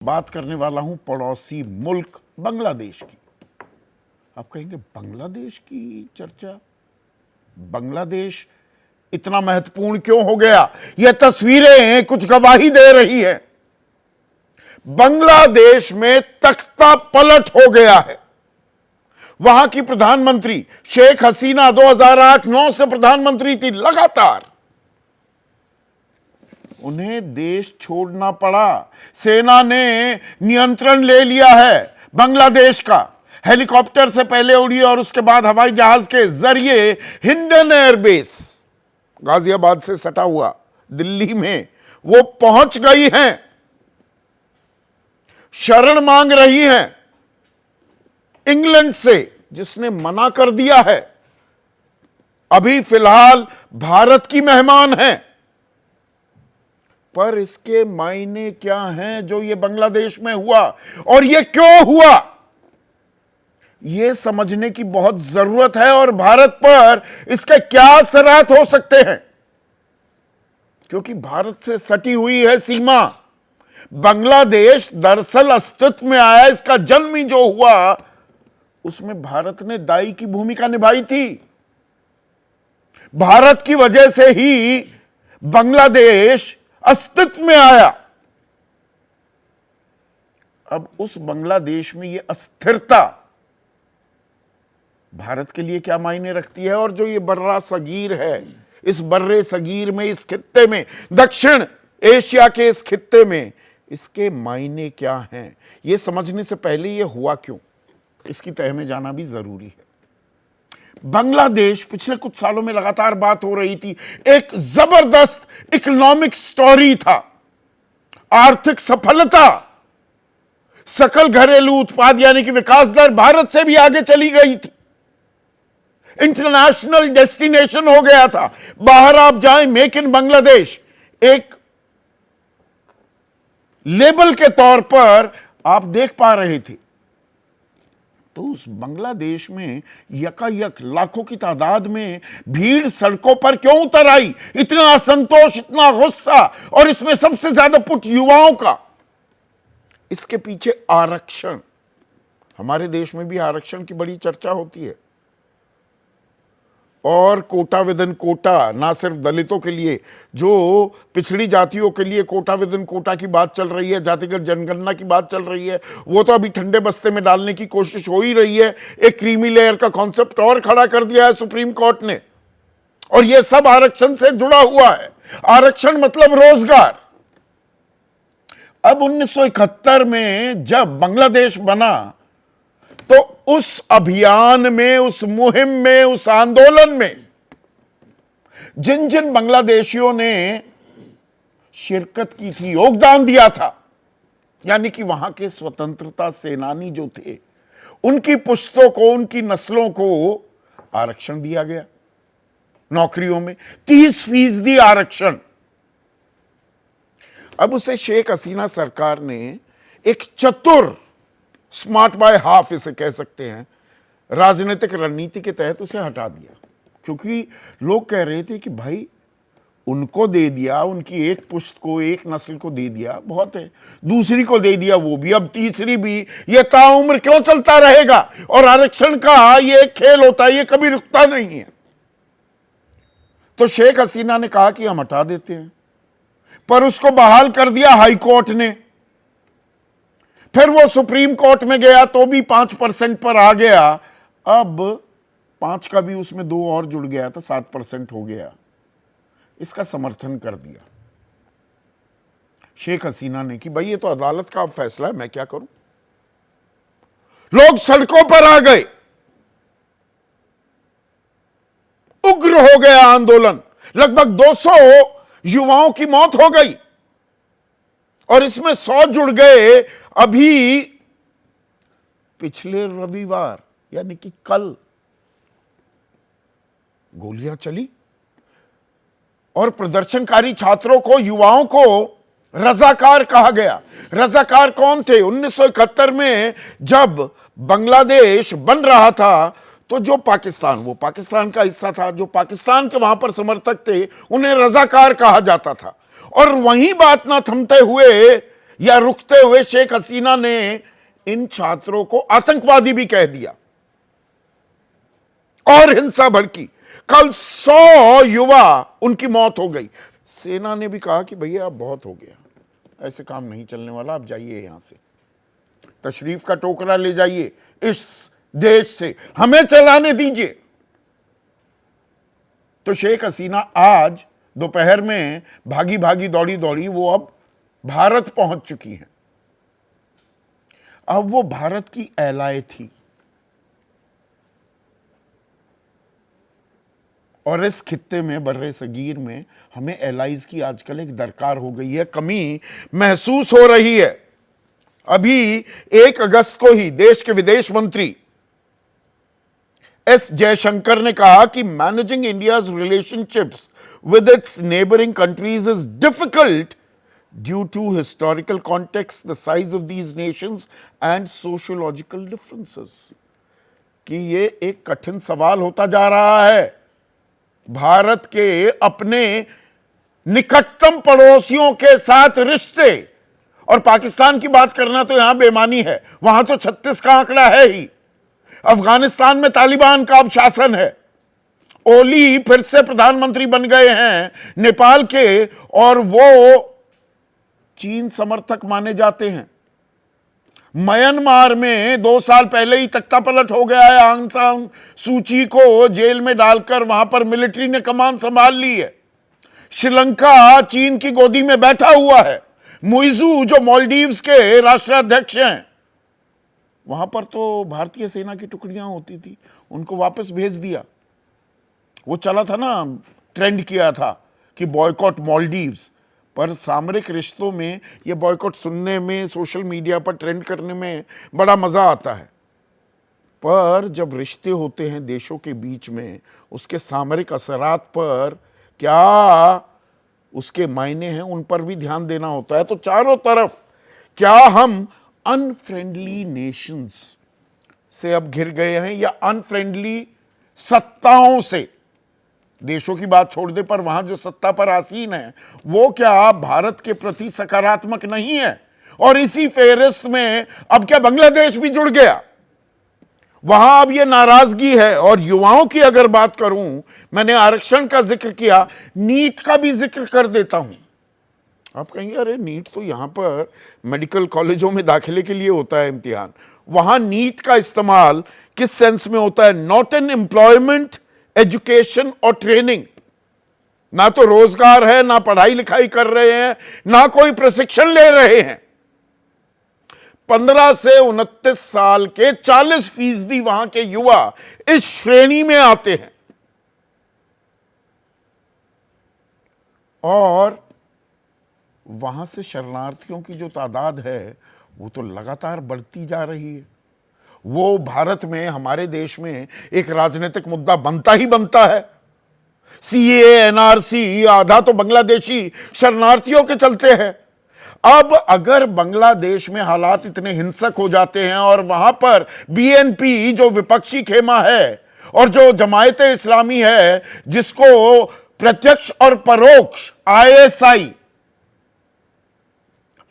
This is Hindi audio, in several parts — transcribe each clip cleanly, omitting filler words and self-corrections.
बात करने वाला हूं पड़ोसी मुल्क बांग्लादेश की। आप कहेंगे बांग्लादेश की चर्चा, बांग्लादेश इतना महत्वपूर्ण क्यों हो गया? यह तस्वीरें कुछ गवाही दे रही हैं। बांग्लादेश में तख्ता पलट हो गया है। वहां की प्रधानमंत्री शेख हसीना 2008-9 से प्रधानमंत्री थी लगातार। उन्हें देश छोड़ना पड़ा। सेना ने नियंत्रण ले लिया है बांग्लादेश का। हेलीकॉप्टर से पहले उड़ी और उसके बाद हवाई जहाज के जरिए हिंडन एयरबेस गाजियाबाद से सटा हुआ दिल्ली में वो पहुंच गई हैं। शरण मांग रही हैं इंग्लैंड से, जिसने मना कर दिया है। अभी फिलहाल भारत की मेहमान हैं, पर इसके मायने क्या हैं जो ये बांग्लादेश में हुआ और ये क्यों हुआ, ये समझने की बहुत जरूरत है। और भारत पर इसके क्या असरात हो सकते हैं, क्योंकि भारत से सटी हुई है सीमा। बांग्लादेश दरअसल अस्तित्व में आया, इसका जन्म ही जो हुआ उसमें भारत ने दाई की भूमिका निभाई थी। भारत की वजह से ही बांग्लादेश अस्तित्व में आया। अब उस बांग्लादेश में यह अस्थिरता भारत के लिए क्या मायने रखती है, और जो ये बर्रा सगीर है, इस बर्रे सगीर में, इस खित्ते में, दक्षिण एशिया के इस खित्ते में इसके मायने क्या हैं, यह समझने से पहले यह हुआ क्यों, इसकी तह में जाना भी जरूरी है। बांग्लादेश पिछले कुछ सालों में लगातार बात हो रही थी, एक जबरदस्त इकोनॉमिक स्टोरी था, आर्थिक सफलता, सकल घरेलू उत्पाद यानी कि विकास दर भारत से भी आगे चली गई थी, इंटरनेशनल डेस्टिनेशन हो गया था। बाहर आप जाएं, मेक इन बांग्लादेश एक लेबल के तौर पर आप देख पा रहे थे। तो उस बांग्लादेश में यकायक लाखों की तादाद में भीड़ सड़कों पर क्यों उतर आई? इतना असंतोष, इतना गुस्सा, और इसमें सबसे ज्यादा पुट युवाओं का। इसके पीछे आरक्षण, हमारे देश में भी आरक्षण की बड़ी चर्चा होती है, और कोटा विदन कोटा, ना सिर्फ दलितों के लिए, जो पिछड़ी जातियों के लिए कोटा विदन कोटा की बात चल रही है, जातिगत जनगणना की बात चल रही है, वो तो अभी ठंडे बस्ते में डालने की कोशिश हो ही रही है। एक क्रीमी लेयर का कॉन्सेप्ट और खड़ा कर दिया है सुप्रीम कोर्ट ने, और ये सब आरक्षण से जुड़ा हुआ है। आरक्षण मतलब रोजगार। अब 1971 में जब बांग्लादेश बना, तो उस अभियान में, उस मुहिम में, उस आंदोलन में जिन जिन बांग्लादेशियों ने शिरकत की थी, योगदान दिया था, यानी कि वहां के स्वतंत्रता सेनानी जो थे, उनकी पुश्तों को, उनकी नस्लों को आरक्षण दिया गया नौकरियों में, 30% आरक्षण। अब उसे शेख हसीना सरकार ने एक चतुर, स्मार्ट बाय हाफ इसे कह सकते हैं, राजनीतिक रणनीति के तहत उसे हटा दिया। क्योंकि लोग कह रहे थे कि भाई उनको दे दिया, उनकी एक पुश्त को, एक नस्ल को दे दिया, बहुत है, दूसरी को दे दिया वो भी, अब तीसरी भी, ये ताउम्र क्यों चलता रहेगा? और आरक्षण का ये खेल होता है, ये कभी रुकता नहीं है। तो शेख हसीना ने कहा कि हम हटा देते हैं, पर उसको बहाल कर दिया हाई कोर्ट ने। फिर वो सुप्रीम कोर्ट में गया तो भी 5% पर आ गया। अब 5 का भी उसमें 2 और जुड़ गया था, 7% हो गया। इसका समर्थन कर दिया शेख हसीना ने कि भाई ये तो अदालत का अब फैसला है, मैं क्या करूं। लोग सड़कों पर आ गए, उग्र हो गया आंदोलन, लगभग 200 युवाओं की मौत हो गई, और इसमें 100 जुड़ गए। अभी पिछले रविवार यानी कि कल गोलियां चली, और प्रदर्शनकारी छात्रों को, युवाओं को रजाकार कहा गया। रजाकार कौन थे? 1971 में जब बांग्लादेश बन रहा था, तो जो पाकिस्तान, वो पाकिस्तान का हिस्सा था, जो पाकिस्तान के वहां पर समर्थक थे, उन्हें रजाकार कहा जाता था। और वहीं बात ना थमते हुए या रुकते हुए शेख हसीना ने इन छात्रों को आतंकवादी भी कह दिया और हिंसा भड़की। कल 100 युवा उनकी मौत हो गई। सेना ने भी कहा कि भैया अब बहुत हो गया, ऐसे काम नहीं चलने वाला, आप जाइए यहां से, तशरीफ का टोकरा ले जाइए इस देश से, हमें चलाने दीजिए। तो शेख हसीना आज दोपहर में भागी भागी दौड़ी दौड़ी वो अब भारत पहुंच चुकी हैं। अब वो भारत की एलाय थी और इस खित्ते में, बर्रे सगीर में, हमें एलाइज की आजकल एक दरकार हो गई है, कमी महसूस हो रही है। अभी 1 अगस्त को ही देश के विदेश मंत्री एस जयशंकर ने कहा कि managing India's relationships with its neighbouring countries is difficult due to historical context, the size of these nations and sociological differences. कि ये एक कठिन सवाल होता जा रहा है। भारत के अपने निकटतम पड़ोसियों के साथ रिश्ते, और पाकिस्तान की बात करना तो यहां बेमानी है, वहां तो 36 का आंकड़ा है ही। अफगानिस्तान में तालिबान का अब शासन है। ओली फिर से प्रधानमंत्री बन गए हैं नेपाल के, और वो चीन समर्थक माने जाते हैं। म्यांमार में 2 साल पहले ही तख्तापलट हो गया है, आंग सान सूची को जेल में डालकर वहां पर मिलिट्री ने कमान संभाल ली है। श्रीलंका चीन की गोदी में बैठा हुआ है। मुइजू जो मालदीव्स के राष्ट्राध्यक्ष हैं, वहां पर तो भारतीय सेना की टुकड़ियां होती थी, उनको वापस भेज दिया। वो चला था ना, ट्रेंड किया था कि बॉयकॉट मालदीव्स, पर सामरिक रिश्तों में ये बॉयकॉट सुनने में, सोशल मीडिया पर ट्रेंड करने में बड़ा मजा आता है, पर जब रिश्ते होते हैं देशों के बीच में, उसके सामरिक असरात पर क्या उसके मायने हैं, उन पर भी ध्यान देना होता है। तो चारों तरफ क्या हम अनफ्रेंडली नेशंस से अब घिर गए हैं, या अनफ्रेंडली सत्ताओं से? देशों की बात छोड़ दे, पर वहां जो सत्ता पर आसीन है वो क्या भारत के प्रति सकारात्मक नहीं है? और इसी फेहरिस्त में अब क्या बांग्लादेश भी जुड़ गया? वहां अब ये नाराजगी है। और युवाओं की अगर बात करूं, मैंने आरक्षण का जिक्र किया, नीट का भी जिक्र कर देता हूं। आप कहेंगे अरे नीट तो यहां पर मेडिकल कॉलेजों में दाखिले के लिए होता है इम्तिहान, वहां नीट का इस्तेमाल किस सेंस में होता है? नॉट एन एम्प्लॉयमेंट, एजुकेशन और ट्रेनिंग। ना तो रोजगार है, ना पढ़ाई लिखाई कर रहे हैं, ना कोई प्रशिक्षण ले रहे हैं। 15 से 29 साल के 40% वहां के युवा इस श्रेणी में आते हैं। और वहां से शरणार्थियों की जो तादाद है वो तो लगातार बढ़ती जा रही है। वो भारत में, हमारे देश में एक राजनीतिक मुद्दा बनता ही बनता है। सीए, एनआरसी, आधा तो बांग्लादेशी शरणार्थियों के चलते हैं। अब अगर बांग्लादेश में हालात इतने हिंसक हो जाते हैं और वहां पर बीएनपी जो विपक्षी खेमा है और जो जमायते इस्लामी है, जिसको प्रत्यक्ष और परोक्ष आईएसआई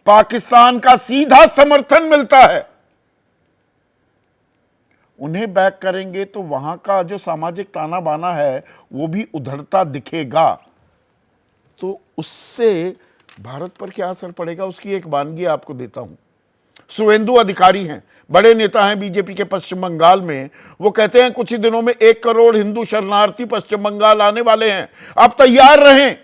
पाकिस्तान का सीधा समर्थन मिलता है, उन्हें बैक करेंगे तो वहां का जो सामाजिक ताना बाना है वो भी उधरता दिखेगा। तो उससे भारत पर क्या असर पड़ेगा, उसकी एक वानगी आपको देता हूं। सुवेंदु अधिकारी हैं, बड़े नेता हैं बीजेपी के पश्चिम बंगाल में। वो कहते हैं कुछ ही दिनों में 1 करोड़ हिंदू शरणार्थी पश्चिम बंगाल आने वाले हैं, आप तैयार रहें।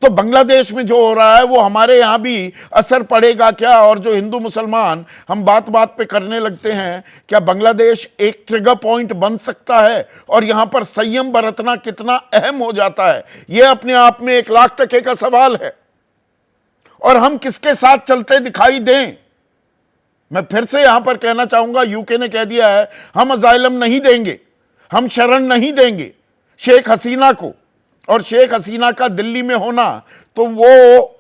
तो बांग्लादेश में जो हो रहा है वो हमारे यहां भी असर पड़ेगा क्या? और जो हिंदू मुसलमान हम बात बात पे करने लगते हैं, क्या बांग्लादेश एक ट्रिगर पॉइंट बन सकता है? और यहां पर संयम बरतना कितना अहम हो जाता है, यह अपने आप में 1 लाख टके का सवाल है। और हम किसके साथ चलते दिखाई दें? मैं फिर से यहां पर कहना चाहूंगा, यूके ने कह दिया है हम अजाइलम नहीं देंगे, हम शरण नहीं देंगे शेख हसीना को। और शेख हसीना का दिल्ली में होना, तो वो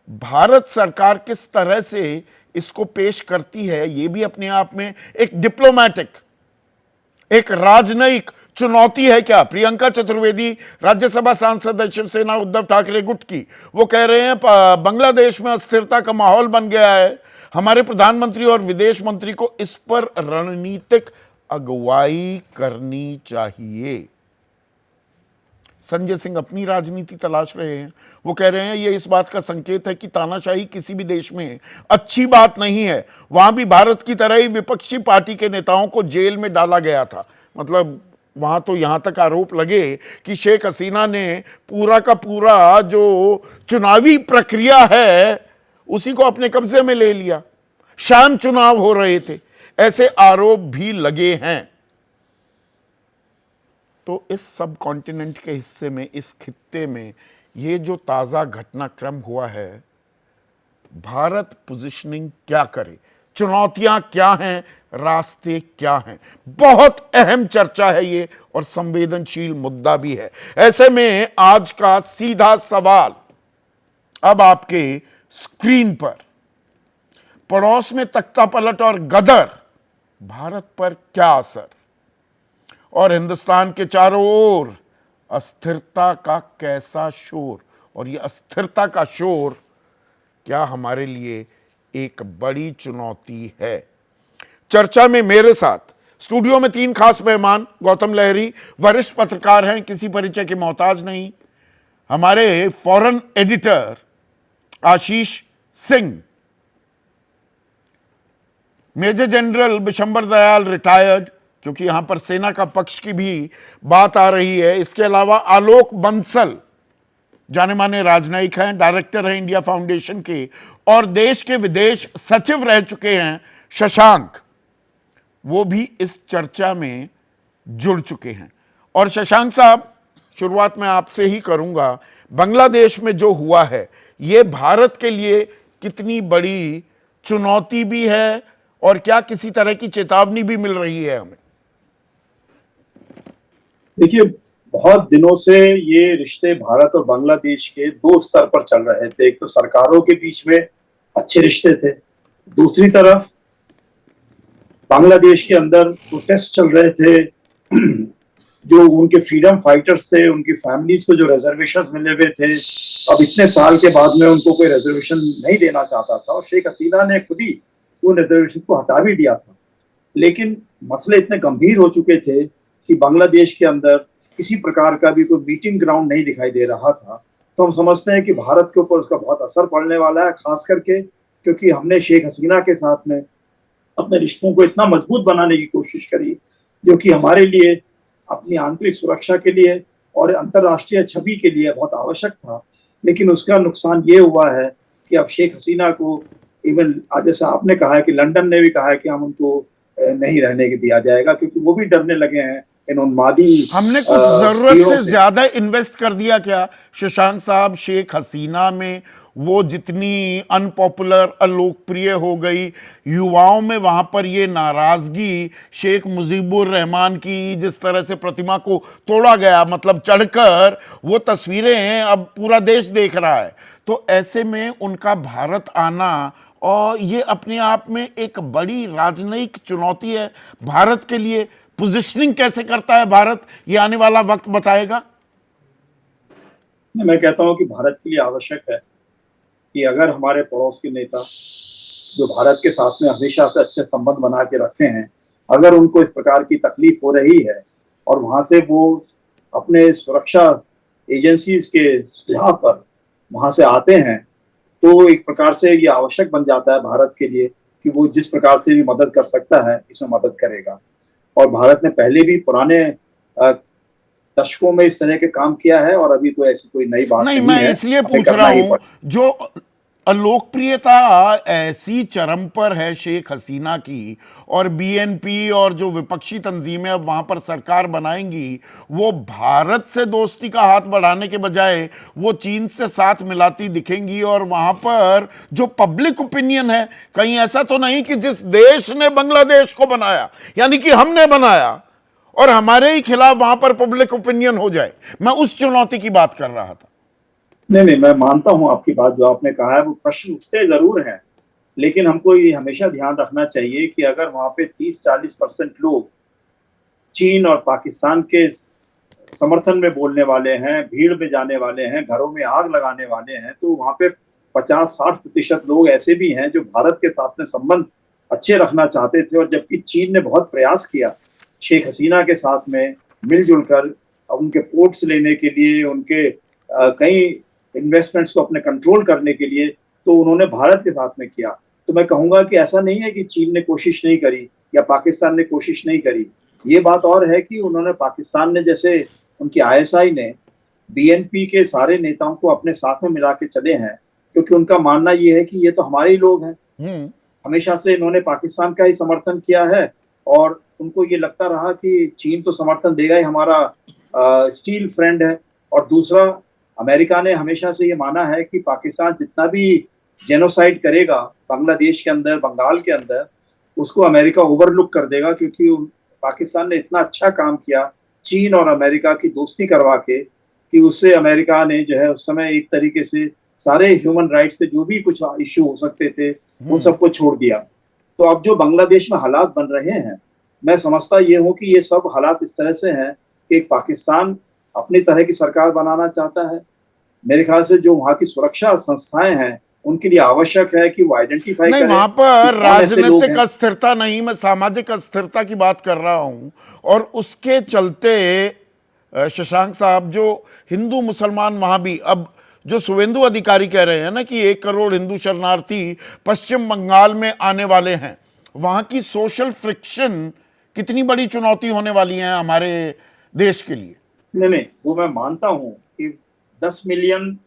भारत सरकार किस तरह से इसको पेश करती है, ये भी अपने आप में एक डिप्लोमैटिक, एक राजनयिक चुनौती है क्या? प्रियंका चतुर्वेदी, राज्यसभा सांसद शिवसेना उद्धव ठाकरे गुट की, वो कह रहे हैं बांग्लादेश में अस्थिरता का माहौल बन गया है, हमारे प्रधानमंत्री और विदेश मंत्री को इस पर रणनीतिक अगुवाई करनी चाहिए। संजय सिंह अपनी राजनीति तलाश रहे हैं। वो कह रहे हैं ये इस बात का संकेत है कि तानाशाही किसी भी देश में अच्छी बात नहीं है। वहां भी भारत की तरह ही विपक्षी पार्टी के नेताओं को जेल में डाला गया था। मतलब वहां तो यहां तक आरोप लगे कि शेख हसीना ने पूरा का पूरा जो चुनावी प्रक्रिया है उसी को अपने कब्जे में ले लिया। शाम चुनाव हो रहे थे, ऐसे आरोप भी लगे हैं। तो इस सब कॉन्टिनेंट के हिस्से में, इस खित्ते में ये जो ताज़ा घटनाक्रम हुआ है, भारत पोजीशनिंग क्या करे, चुनौतियां क्या हैं, रास्ते क्या हैं, बहुत अहम चर्चा है ये और संवेदनशील मुद्दा भी है। ऐसे में आज का सीधा सवाल अब आपके स्क्रीन पर, पड़ोस में तख्तापलट और गदर, भारत पर क्या असर, और हिंदुस्तान के चारों ओर अस्थिरता का कैसा शोर, और ये अस्थिरता का शोर क्या हमारे लिए एक बड़ी चुनौती है। चर्चा में मेरे साथ स्टूडियो में 3 खास मेहमान। गौतम लहरी वरिष्ठ पत्रकार हैं, किसी परिचय के मोहताज नहीं। हमारे foreign editor Ashish Singh, major general Bishambar Dayal retired, क्योंकि यहां पर सेना का पक्ष की भी बात आ रही है। इसके अलावा आलोक बंसल जाने माने राजनयिक हैं, डायरेक्टर हैं इंडिया फाउंडेशन के और देश के विदेश सचिव रह चुके हैं शशांक, वो भी इस चर्चा में जुड़ चुके हैं। और शशांक साहब, शुरुआत मैं आपसे ही करूंगा। बांग्लादेश में जो हुआ है ये भारत के लिए कितनी बड़ी चुनौती भी है और क्या किसी तरह की चेतावनी भी मिल रही है हमें? देखिए, बहुत दिनों से ये रिश्ते भारत और बांग्लादेश के 2 स्तर पर चल रहे थे। एक तो सरकारों के बीच में अच्छे रिश्ते थे, दूसरी तरफ बांग्लादेश के अंदर प्रोटेस्ट चल रहे थे। जो उनके फ्रीडम फाइटर्स थे, उनकी फैमिलीज को जो रिजर्वेशंस मिले हुए थे, अब इतने साल के बाद में उनको कोई रिजर्वेशन नहीं देना चाहता था और शेख हसीना ने खुद ही उन रिजर्वेशन को हटा भी दिया था। लेकिन मसले इतने गंभीर हो चुके थे कि बांग्लादेश के अंदर किसी प्रकार का भी कोई मीटिंग ग्राउंड नहीं दिखाई दे रहा था। तो हम समझते हैं कि भारत के ऊपर उसका बहुत असर पड़ने वाला है, खास करके क्योंकि हमने शेख हसीना के साथ में अपने रिश्तों को इतना मजबूत बनाने की कोशिश करी, जो कि हमारे लिए अपनी आंतरिक सुरक्षा के लिए और अंतर्राष्ट्रीय छवि के लिए बहुत आवश्यक था। लेकिन उसका नुकसान ये हुआ है कि अब शेख हसीना को, इवन आज जैसा आपने कहा है कि लंदन ने भी कहा है कि हम उनको नहीं रहने के दिया जाएगा, क्योंकि वो भी डरने लगे हैं इन उन्मादी। हमने कुछ जरूरत से ज्यादा इन्वेस्ट कर दिया क्या शशांक साहब शेख हसीना में? वो जितनी अनपॉपुलर, अलोकप्रिय हो गई, युवाओं में वहां पर ये नाराजगी, शेख मुजीबुर रहमान की जिस तरह से प्रतिमा को तोड़ा गया, मतलब चढ़कर, वो तस्वीरें अब पूरा देश देख रहा है। तो ऐसे में उनका भारत आना और ये अपने आप में एक बड़ी राजनयिक चुनौती है भारत के लिए। पोजीशनिंग कैसे करता है भारत, ये आने वाला वक्त बताएगा। मैं कहता हूं कि भारत के लिए आवश्यक है कि अगर हमारे पड़ोस के नेता जो भारत के साथ में हमेशा से अच्छे संबंध बना के रखे हैं, अगर उनको इस प्रकार की तकलीफ हो रही है और वहां से वो अपने सुरक्षा एजेंसीज के सुझाव पर वहां से आते हैं, तो एक प्रकार से ये आवश्यक बन जाता है भारत के लिए कि वो जिस प्रकार से भी मदद कर सकता है इसमें मदद करेगा। और भारत ने पहले भी पुराने दशकों में इस तरह के काम किया है और अभी कोई ऐसी कोई नई बात नहीं है। मैं इसलिए पूछ रहा हूं, जो अलोकप्रियता ऐसी चरम पर है शेख हसीना की, और बीएनपी और जो विपक्षी तंजीमें अब वहां पर सरकार बनाएंगी, वो भारत से दोस्ती का हाथ बढ़ाने के बजाय वो चीन से साथ मिलाती दिखेंगी। और वहां पर जो पब्लिक ओपिनियन है, कहीं ऐसा तो नहीं कि जिस देश ने बांग्लादेश को बनाया, यानी कि हमने बनाया, और हमारे ही खिलाफ वहां पर पब्लिक ओपिनियन हो जाए। मैं उस चुनौती की बात कर रहा था। नहीं, मैं मानता हूं आपकी बात, जो आपने कहा है वो प्रश्न उठते जरूर हैं, लेकिन हमको ये हमेशा ध्यान रखना चाहिए कि अगर वहां पे 30-40% लोग चीन और पाकिस्तान के समर्थन में बोलने वाले हैं, भीड़ में जाने वाले हैं, घरों में आग लगाने वाले हैं, तो वहां पे 50-60% लोग ऐसे भी हैं जो भारत के साथ में संबंध अच्छे रखना चाहते थे। और जबकि चीन ने बहुत प्रयास किया शेख हसीना के साथ में मिलजुल कर उनके पोर्ट्स लेने के लिए, उनके कई इन्वेस्टमेंट्स को अपने कंट्रोल करने के लिए, तो उन्होंने भारत के साथ में किया। तो मैं कहूंगा कि ऐसा नहीं है कि चीन ने कोशिश नहीं करी या पाकिस्तान ने कोशिश नहीं करी। ये बात और है कि उन्होंने, पाकिस्तान ने, जैसे उनकी आईएसआई ने बीएनपी के सारे नेताओं को अपने साथ में मिला के चले हैं, क्योंकि उनका मानना ये है कि ये तो हमारे ही लोग हैं। हमेशा से इन्होंने पाकिस्तान का ही समर्थन किया है और उनको ये लगता रहा कि चीन तो समर्थन देगा ही, हमारा स्टील फ्रेंड है। और दूसरा, अमेरिका ने हमेशा से ये माना है कि पाकिस्तान जितना भी जेनोसाइड करेगा बांग्लादेश के अंदर, बंगाल के अंदर, उसको अमेरिका ओवरलुक कर देगा, क्योंकि पाकिस्तान ने इतना अच्छा काम किया चीन और अमेरिका की दोस्ती करवा के, कि उससे अमेरिका ने जो है उस समय एक तरीके से सारे ह्यूमन राइट्स पे जो भी कुछ इश्यू हो सकते थे उन सबको छोड़ दिया। तो अब जो बांग्लादेश में हालात बन रहे हैं, मैं समझता ये हूँ कि ये सब हालात इस तरह से हैं कि पाकिस्तान अपनी तरह की सरकार बनाना चाहता है। मेरे ख्याल से जो वहाँ की सुरक्षा संस्थाएं हैं उनके लिए आवश्यक है कि वो आइडेंटिफाई नहीं, करें वहां पर कि कौन ऐसे लोग राजनीतिक हैं। अस्थिरता नहीं, मैं सामाजिक अस्थिरता की बात कर रहा हूं। और उसके चलते शशांक साहब, जो हिंदू मुसलमान वहां भी, अब जो शुभेंदु अधिकारी कह रहे हैं ना कि 1 करोड़ हिंदू शरणार्थी पश्चिम बंगाल में आने वाले हैं, वहां की सोशल फ्रिक्शन कितनी बड़ी चुनौती होने वाली है हमारे देश के लिए। नहीं, वो मैं मानता हूँ कि 10 मिलियन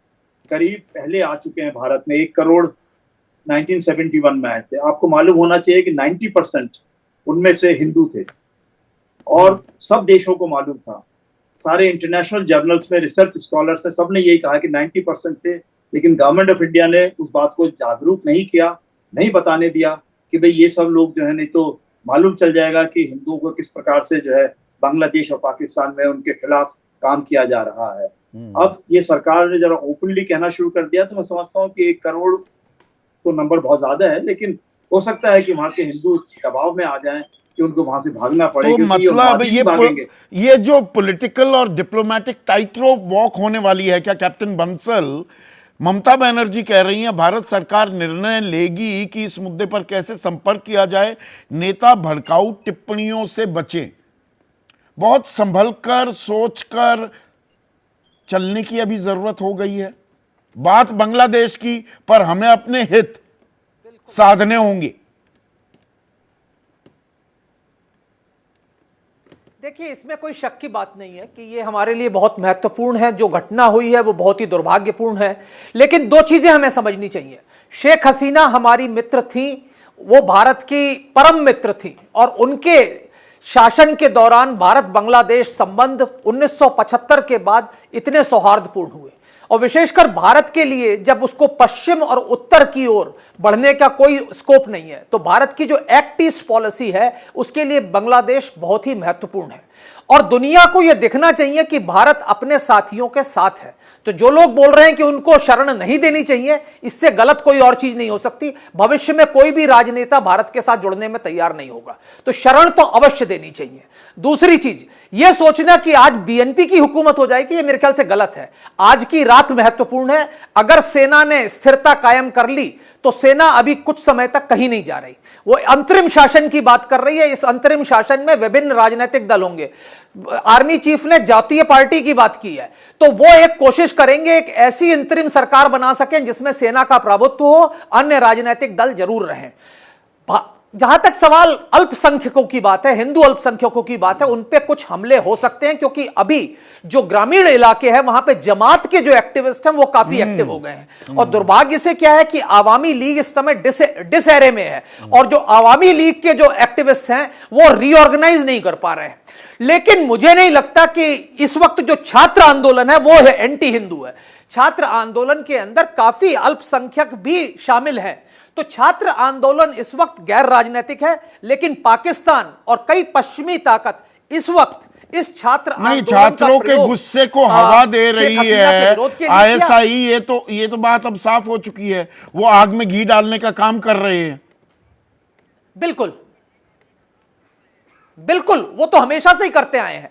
करीब पहले आ चुके हैं भारत में, 1 करोड़ 1971 में आए थे। आपको मालूम होना चाहिए कि 90% उनमें से हिंदू थे और सब देशों को मालूम था। सारे इंटरनेशनल जर्नल्स में रिसर्च स्कॉलर्स ने, सबने यही कहा कि 90% थे। लेकिन गवर्नमेंट ऑफ इंडिया ने उस बात को जागरूक नहीं किया, नहीं बताने दिया कि भाई ये सब लोग जो है, नहीं तो मालूम चल जाएगा कि हिंदुओं को किस प्रकार से जो है बांग्लादेश और पाकिस्तान में उनके खिलाफ काम किया जा रहा है। अब ये सरकार ने जरा ओपनली कहना शुरू कर दिया, तो मैं समझता हूँ कि 1 करोड़ तो नंबर बहुत ज्यादा है, लेकिन हो सकता है कि वहां के हिंदू दबाव में आ जाएं कि उनको वहां से भागना पड़े, तो क्योंकि मतलब ये भागेंगे। ये जो पॉलिटिकल और डिप्लोमेटिक टाइट रोप वॉक होने वाली है, क्या कैप्टन बंसल, ममता बनर्जी कह रही हैं भारत सरकार निर्णय लेगी कि इस मुद्दे पर कैसे संपर्क किया जाए, नेता भड़काऊ टिप्पणियों से बचें, बहुत संभल कर सोच कर चलने की अभी जरूरत हो गई है। बात बांग्लादेश की, पर हमें अपने हित साधने होंगे। देखिए, इसमें कोई शक की बात नहीं है कि ये हमारे लिए बहुत महत्वपूर्ण है। जो घटना हुई है वो बहुत ही दुर्भाग्यपूर्ण है, लेकिन 2 चीजें हमें समझनी चाहिए। शेख हसीना हमारी मित्र थी, वो भारत की परम मित्र थी, और उनके शासन के दौरान भारत बांग्लादेश संबंध 1975 के बाद इतने सौहार्दपूर्ण हुए। और विशेषकर भारत के लिए, जब उसको पश्चिम और उत्तर की ओर बढ़ने का कोई स्कोप नहीं है, तो भारत की जो एक्ट ईस्ट पॉलिसी है उसके लिए बांग्लादेश बहुत ही महत्वपूर्ण है। और दुनिया को यह दिखना चाहिए कि भारत अपने साथियों के साथ है। तो जो लोग बोल रहे हैं कि उनको शरण नहीं देनी चाहिए, इससे गलत कोई और चीज नहीं हो सकती। भविष्य में कोई भी राजनेता भारत के साथ जुड़ने में तैयार नहीं होगा, तो शरण तो अवश्य देनी चाहिए। दूसरी चीज, यह सोचना कि आज बीएनपी की हुकूमत हो जाएगी, यह मेरे ख्याल से गलत है। आज की रात महत्वपूर्ण है। अगर सेना ने स्थिरता कायम कर ली तो सेना अभी कुछ समय तक कहीं नहीं जा रही, वो अंतरिम शासन की बात कर रही है। इस अंतरिम शासन में विभिन्न राजनीतिक दल होंगे। आर्मी चीफ ने जातीय पार्टी की बात की है, तो वो एक कोशिश करेंगे एक ऐसी अंतरिम सरकार बना सकें जिसमें सेना का प्रभुत्व हो, अन्य राजनीतिक दल जरूर रहें। जहां तक सवाल अल्पसंख्यकों की बात है, हिंदू अल्पसंख्यकों की बात है, उन पे कुछ हमले हो सकते हैं, क्योंकि अभी जो ग्रामीण इलाके हैं वहां पे जमात के जो एक्टिविस्ट हैं वो काफी एक्टिव हो गए हैं। और दुर्भाग्य से क्या है कि आवामी लीग इस समय डिसएरे में है, और जो आवामी लीग के जो एक्टिविस्ट हैं वो रीऑर्गेनाइज नहीं कर पा रहे हैं। लेकिन मुझे नहीं लगता कि इस वक्त जो छात्र आंदोलन है वो है एंटी हिंदू है। छात्र आंदोलन के अंदर काफी अल्पसंख्यक भी शामिल हैं। तो छात्र आंदोलन इस वक्त गैर राजनीतिक है, लेकिन पाकिस्तान और कई पश्चिमी ताकत इस वक्त इस छात्र नहीं, छात्रों के गुस्से को हवा दे रही है आईएसआई। ये तो बात अब साफ हो चुकी है, वो आग में घी डालने का काम कर रहे हैं। बिल्कुल। बिल्कुल, वो तो हमेशा से ही करते आए हैं।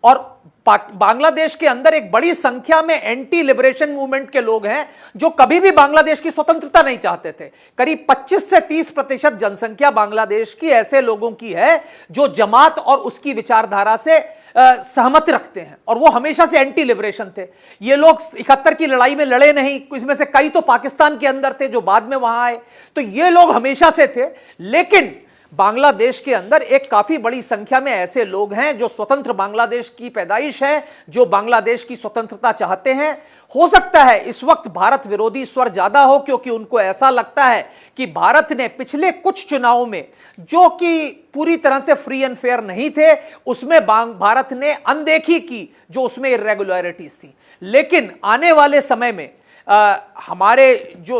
और बांग्लादेश के अंदर एक बड़ी संख्या में एंटी लिबरेशन मूवमेंट के लोग हैं जो कभी भी बांग्लादेश की स्वतंत्रता नहीं चाहते थे। करीब 25 से 30% जनसंख्या बांग्लादेश की ऐसे लोगों की है जो जमात और उसकी विचारधारा से सहमति रखते हैं, और वो हमेशा से एंटी लिबरेशन थे। ये लोग 71 की लड़ाई में लड़े नहीं, इसमें से कई तो पाकिस्तान के अंदर थे जो बाद में वहां आए, तो ये लोग हमेशा से थे। लेकिन बांग्लादेश के अंदर एक काफी बड़ी संख्या में ऐसे लोग हैं जो स्वतंत्र बांग्लादेश की पैदाइश है, जो बांग्लादेश की स्वतंत्रता चाहते हैं। हो सकता है इस वक्त भारत विरोधी स्वर ज्यादा हो, क्योंकि उनको ऐसा लगता है कि भारत ने पिछले कुछ चुनावों में, जो कि पूरी तरह से फ्री एंड फेयर नहीं थे, उसमें भारत ने अनदेखी की जो उसमें इरेगुलरिटीज थी। लेकिन आने वाले समय में हमारे जो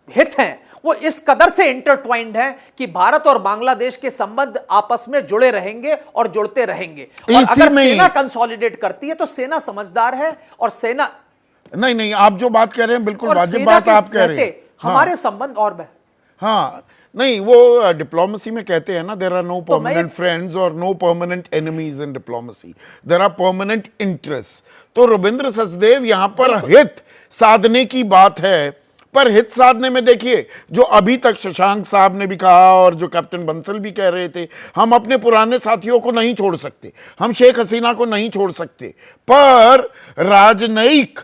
हित हैं वो इस कदर से इंटरट्वाइंड है कि भारत और बांग्लादेश के संबंध आपस में जुड़े रहेंगे और जुड़ते रहेंगे। और अगर सेना कंसोलिडेट करती है तो सेना समझदार है, और सेना नहीं, आप जो बात कह रहे हैं बिल्कुल वाजिब बात आप कह रहे हैं। हमारे संबंध और हाँ, नहीं, वो डिप्लोमेसी में कहते हैं ना, there are no permanent friends और no permanent enemies in diplomacy, there are permanent interest. तो रविंद्र सचदेव यहां पर हित साधने की बात है, पर हित साधने में देखिए, जो अभी तक शशांक साहब ने भी कहा और जो कैप्टन बंसल भी कह रहे थे, हम अपने पुराने साथियों को नहीं छोड़ सकते, हम शेख हसीना को नहीं छोड़ सकते, पर राजनयिक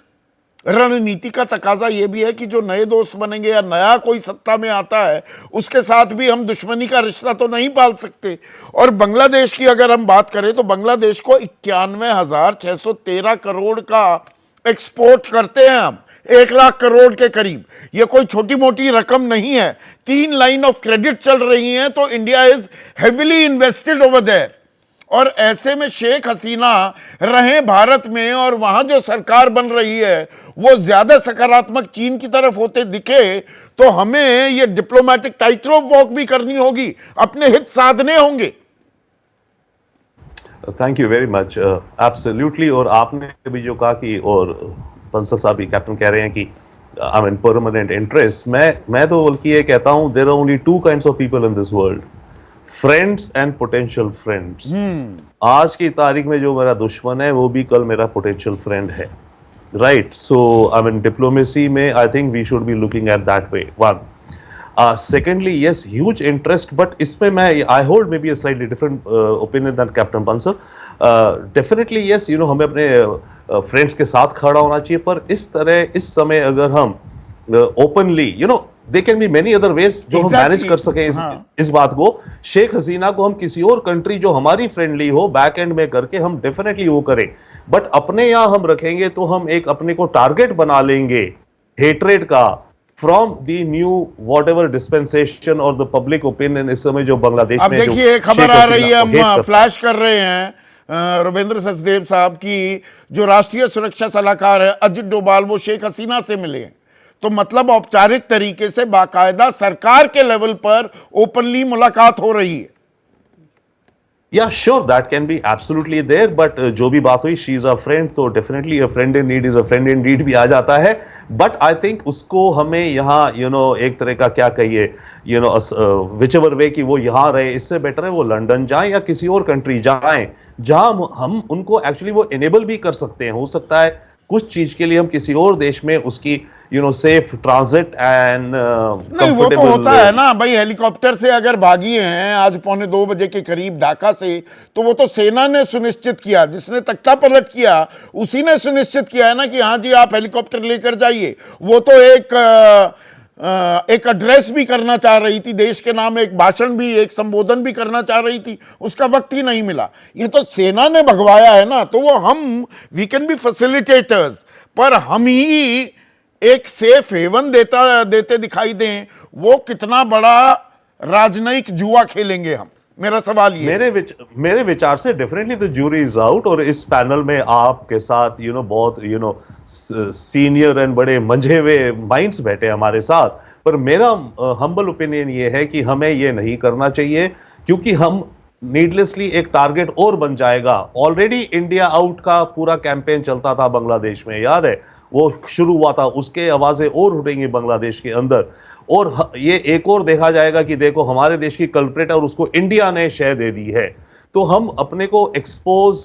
रणनीति का तकाजा यह भी है कि जो नए दोस्त बनेंगे या नया कोई सत्ता में आता है उसके साथ भी हम दुश्मनी का रिश्ता तो नहीं पाल सकते। और बांग्लादेश की अगर हम बात करें तो बांग्लादेश को 91,613 करोड़ का एक्सपोर्ट करते हैं हम, 1 लाख करोड़ के करीब। यह कोई छोटी मोटी रकम नहीं है। 3 लाइन ऑफ क्रेडिट चल रही हैं, तो India is heavily invested over there. और ऐसे में शेख हसीना रहें भारत में और वहां जो सरकार बन रही है वो ज्यादा सकारात्मक चीन की तरफ होते दिखे, तो हमें ये डिप्लोमेटिक टाइटरोप वॉक भी करनी होगी, अपने हित साधने होंगे। Thank you very much. Absolutely. और आपने भी जो कहा कि, और बंसल साहब भी कैप्टन कह रहे हैं कि आई मीन परमानेंट इंटरेस्ट, मैं तो बल्कि ये कहता हूं, there are only 2 kinds of people in this world, friends and potential friends. आज की तारीख में जो मेरा दुश्मन है वो भी कल मेरा पोटेंशियल फ्रेंड है, right? So I mean diplomacy में I think we should be looking at that way, one. Secondly, yes, huge interest, but इसमें मैं I hold maybe a slightly different opinion than Captain Bansal. Definitely yes, you know, हमें अपने friends के साथ खड़ा होना चाहिए, पर इस तरह इस समय अगर हम openly, you know, there can be many other ways जो हम मैनेज कर सकें इस बात को। शेख हसीना को हम किसी और कंट्री जो हमारी फ्रेंडली हो बैक एंड में करके हम डेफिनेटली वो करें, बट अपने यहाँ हम रखेंगे तो हम एक अपने को टारगेट बना लेंगे हेट्रेड का from the new whatever dispensation और द पब्लिक ओपिनियन इस समय जो बांग्लादेश में। अब देखिए खबर आ रही है, हम फ्लैश कर रहे हैं, रविंद्र सचदेव साहब की जो राष्ट्रीय सुरक्षा सलाहकार है अजित डोभाल, वो शेख हसीना से मिले हैं। तो मतलब औपचारिक तरीके से बाकायदा सरकार के लेवल पर ओपनली मुलाकात हो रही है। Yeah sure, that can be absolutely there, but जो भी बात हुई, शी इज अ फ्रेंड, तो definitely a friend in need is a friend in need भी आ जाता है। बट आई थिंक उसको हमें यहाँ एक तरह का क्या कहिए, विच एवर वे कि वो यहाँ रहे, इससे बेटर है वो लंदन जाएं या किसी और कंट्री जाएं जहां हम उनको एक्चुअली वो एनेबल भी कर सकते हैं। हो सकता है कुछ चीज के लिए हम किसी और देश में उसकी सेफ ट्रांजिट एंड नहीं, वो तो होता है ना भाई। हेलीकॉप्टर से अगर भागी हैं आज 1:45 बजे के करीब ढाका से, तो वो तो सेना ने सुनिश्चित किया, जिसने तख्ता पलट किया उसी ने सुनिश्चित किया है ना कि हाँ जी आप हेलीकॉप्टर लेकर जाइए। वो तो एक एड्रेस भी करना चाह रही थी, देश के नाम एक भाषण भी, एक संबोधन भी करना चाह रही थी, उसका वक्त ही नहीं मिला। ये तो सेना ने भगवाया है ना, तो वो हम वी कैन बी फैसिलिटेटर्स, पर हम ही एक सेफ हेवन देते दिखाई दें, वो कितना बड़ा राजनयिक जुआ खेलेंगे हम। मेरा सवाल ये मेरे विचार से definitely the jury is out. और इस पैनल में आपके साथ बहुत सीनियर एंड बड़े मंझे हुए माइंड्स बैठे हमारे साथ, पर मेरा हम्बल ओपिनियन ये है कि हमें ये नहीं करना चाहिए, क्योंकि हम नीडलेसली एक टारगेट और बन जाएगा। ऑलरेडी इंडिया आउट का पूरा कैंपेन चलता था बांग्लादेश में, याद है, वो शुरू हुआ था, उसके आवाजें और उठेंगी बांग्लादेश के अंदर। और ये एक और देखा जाएगा कि देखो हमारे देश की कल्प्रेट और उसको इंडिया ने शय दे दी है। तो हम अपने को एक्सपोज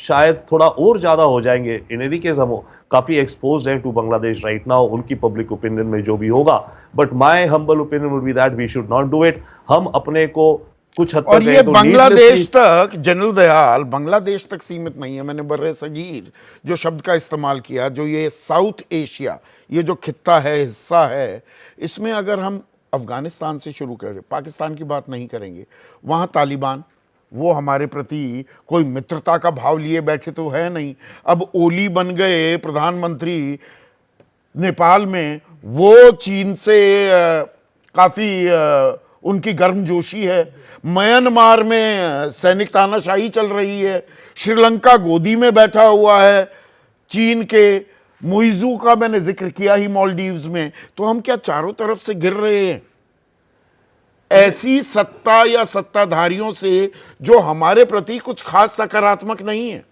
शायद थोड़ा और ज्यादा हो जाएंगे। इन एनी केस हम काफी एक्सपोज्ड हैं टू बांग्लादेश राइट नाउ, उनकी पब्लिक ओपिनियन में जो भी होगा। But my humble opinion would be that we should not do it. हम अपने को कुछ हद और तक ये तो बांग्लादेश तक, जनरल दयाल, बांग्लादेश तक सीमित नहीं है। मैंने बर्रे सगीर जो शब्द का इस्तेमाल किया, जो ये साउथ एशिया, ये जो खित्ता है, हिस्सा है, इसमें अगर हम अफगानिस्तान से शुरू करें, पाकिस्तान की बात नहीं करेंगे, वहाँ तालिबान, वो हमारे प्रति कोई मित्रता का भाव लिए बैठे तो है नहीं। अब ओली बन गए प्रधानमंत्री नेपाल में, वो चीन से काफ़ी उनकी गर्मजोशी है। म्यांमार में सैनिक तानाशाही चल रही है। श्रीलंका गोदी में बैठा हुआ है चीन के। मुइज़ू का मैंने जिक्र किया ही मालदीव्स में। तो हम क्या चारों तरफ से गिर रहे हैं ऐसी सत्ता या सत्ताधारियों से जो हमारे प्रति कुछ खास सकारात्मक नहीं है?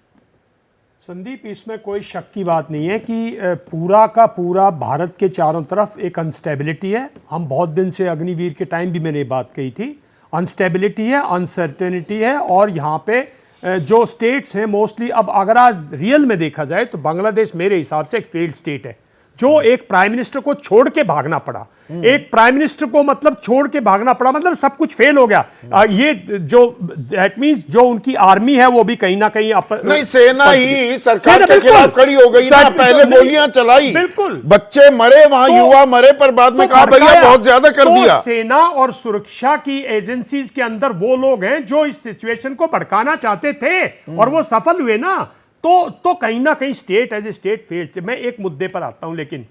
संदीप, इसमें कोई शक की बात नहीं है कि पूरा का पूरा भारत के चारों तरफ एक अनस्टेबिलिटी है। हम बहुत दिन से, अग्निवीर के टाइम भी मैंने ये बात कही थी, अनस्टेबिलिटी है, अनसर्टेनिटी है। और यहाँ पे जो स्टेट्स हैं मोस्टली, अब अगर आज रियल में देखा जाए तो बांग्लादेश मेरे हिसाब से एक फेल्ड स्टेट है, जो एक प्राइम मिनिस्टर को छोड़ के भागना पड़ा। एक प्राइम मिनिस्टर को मतलब छोड़ के भागना पड़ा, मतलब सब कुछ फेल हो गया। ये जो दैट मींस जो उनकी आर्मी है वो भी कहीं ना कहीं नहीं, सेना ही सरकार के खिलाफ खड़ी हो गई ना। पहले गोलियां चलाई, बिल्कुल, बच्चे मरे, वहां युवा मरे, पर बाद में कहा भैया बहुत ज्यादा कर दिया। सेना और सुरक्षा की एजेंसीज के अंदर वो लोग हैं जो इस सिचुएशन को भड़काना चाहते थे और वो सफल हुए ना। तो कहीं ना कहीं state as a state failed. मैं एक मुद्दे पर आता हूं, लेकिन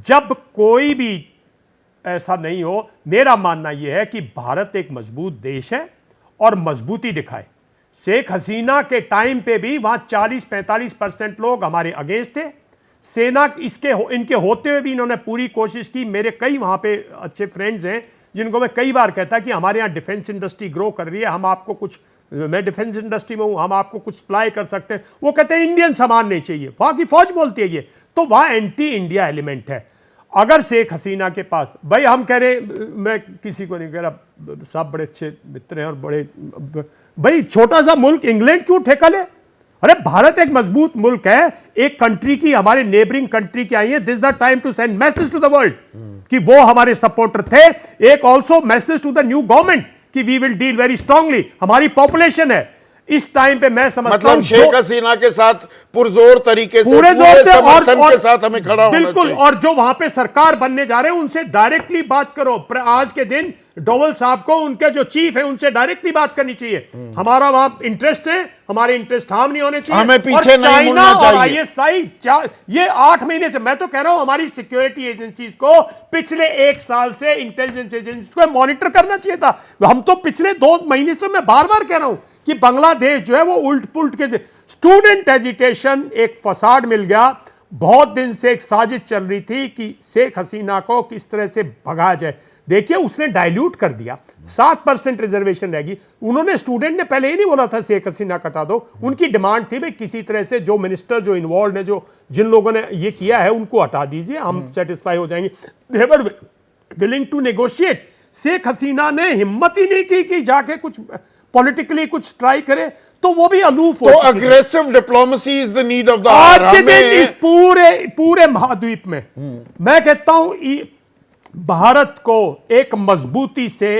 जब कोई भी ऐसा नहीं हो, मेरा मानना यह है कि भारत एक मजबूत देश है और मजबूती दिखाए। शेख हसीना के टाइम पे भी वहां 40-45% लोग हमारे अगेंस्ट थे। सेना इनके होते हुए भी इन्होंने पूरी कोशिश की। मेरे कई वहां पे अच्छे फ्रेंड्स हैं जिनको मैं कई बार कहता कि हमारे यहाँ डिफेंस इंडस्ट्री ग्रो कर रही है, हम आपको कुछ, मैं डिफेंस इंडस्ट्री में हूं, हम आपको कुछ सप्लाई कर सकते हैं। वो कहते हैं इंडियन सामान नहीं चाहिए, वहां की फौज बोलती है ये। तो वहां एंटी इंडिया एलिमेंट है। अगर शेख हसीना के पास, भाई हम कह रहे, मैं किसी को नहीं कह रहा, सब बड़े अच्छे मित्र हैं और बड़े, भाई छोटा सा मुल्क इंग्लैंड क्यों ठेका ले? अरे भारत एक मजबूत मुल्क है, एक कंट्री की, हमारे नेबरिंग कंट्री की आई है। This the time to send message to the world कि वो हमारे सपोर्टर थे। एक also message to the new government कि we will deal very strongly. हमारी पॉपुलेशन है इस टाइम पे, मैं समझता हूं मतलब शेख हसीना के साथ पुरजोर तरीके से, पूरे जोर से समर्थन के साथ हमें खड़ा होना बिल्कुल चाहिए। और जो वहां पे सरकार बनने जा रहे हैं उनसे डायरेक्टली बात करो। आज के दिन डोवल साहब को, उनके जो चीफ है, उनसे डायरेक्टली बात करनी चाहिए। हमारा वहां इंटरेस्ट है, हमारे इंटरेस्ट हार्म नहीं होने चाहिए, हमें पीछे नहीं मुड़ना चाहिए। ये 8 महीने से, मैं तो कह रहा हूं हमारी सिक्योरिटी एजेंसीज को पिछले 1 साल से इंटेलिजेंस एजेंसीज को मॉनिटर करना चाहिए था। हम तो पिछले 2 महीने से मैं बार बार कह रहा हूं कि बांग्लादेश जो है वो उल्ट पुल्ट के, स्टूडेंट एजिटेशन एक फसाड मिल गया। बहुत दिन से एक साजिश चल रही थी कि शेख हसीना को किस तरह से भगाया जाए। देखिए उसने डाइल्यूट कर दिया, 7% रिजर्वेशन रहेगी। उन्होंने, स्टूडेंट ने पहले ही नहीं बोला था शेख हसीना कटा दो। उनकी डिमांड थी भाई किसी तरह से जो मिनिस्टर जो इन्वॉल्व है, जो जिन लोगों ने ये किया है उनको हटा दीजिए, हम सेटिस्फाई हो जाएंगे। They were willing to negotiate. Sheikh Hasina ने हिम्मत ही नहीं की कि जाके कुछ पॉलिटिकली कुछ ट्राई करे, तो वो भी अलूफ हो। तो aggressive diplomacy is the need of the आज के दिन इस पूरे महाद्वीप में मैं कहता हूं भारत को एक मजबूती से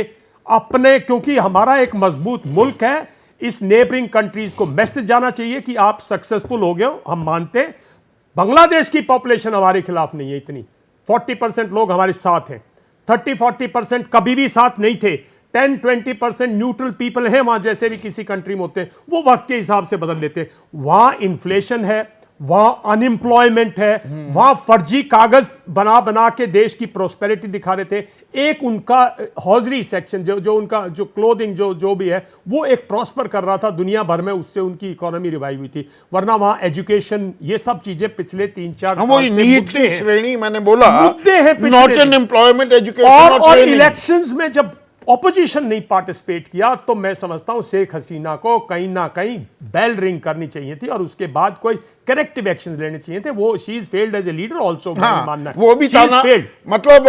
अपने, क्योंकि हमारा एक मजबूत मुल्क है, इस नेबरिंग कंट्रीज को मैसेज जाना चाहिए कि आप सक्सेसफुल हो गए हो। हम मानते, बांग्लादेश की पॉपुलेशन हमारे खिलाफ नहीं है इतनी, 40% लोग हमारे साथ हैं, 30-40% कभी भी साथ नहीं थे, 10-20% न्यूट्रल पीपल हैं वहां, जैसे भी किसी कंट्री में होते हैं, वो वक्त के हिसाब से बदल लेते हैं। वहां इन्फ्लेशन है, वहां अनएम्प्लॉयमेंट है, वहां फर्जी कागज बना बना के देश की प्रोस्पेरिटी दिखा रहे थे। एक उनका हॉजरी सेक्शन जो उनका जो क्लोथिंग जो भी है वो एक प्रॉस्पर कर रहा था दुनिया भर में, उससे उनकी इकोनॉमी रिवाइव हुई थी। वरना वहां एजुकेशन, ये सब चीजें पिछले 3-4 साल से नीट की श्रेणी, मैंने बोला मुद्दे हैं, नॉट एन एम्प्लॉयमेंट, एजुकेशन और इलेक्शंस में जब ऑपोजिशन नहीं पार्टिसिपेट किया, तो मैं समझता हूं शेख हसीना को कहीं ना कहीं बेल रिंग करनी चाहिए थी और उसके बाद कोई करेक्टिव एक्शन लेने चाहिए थे। वो she is failed as a leader also, मानना है वो भी था ना, मतलब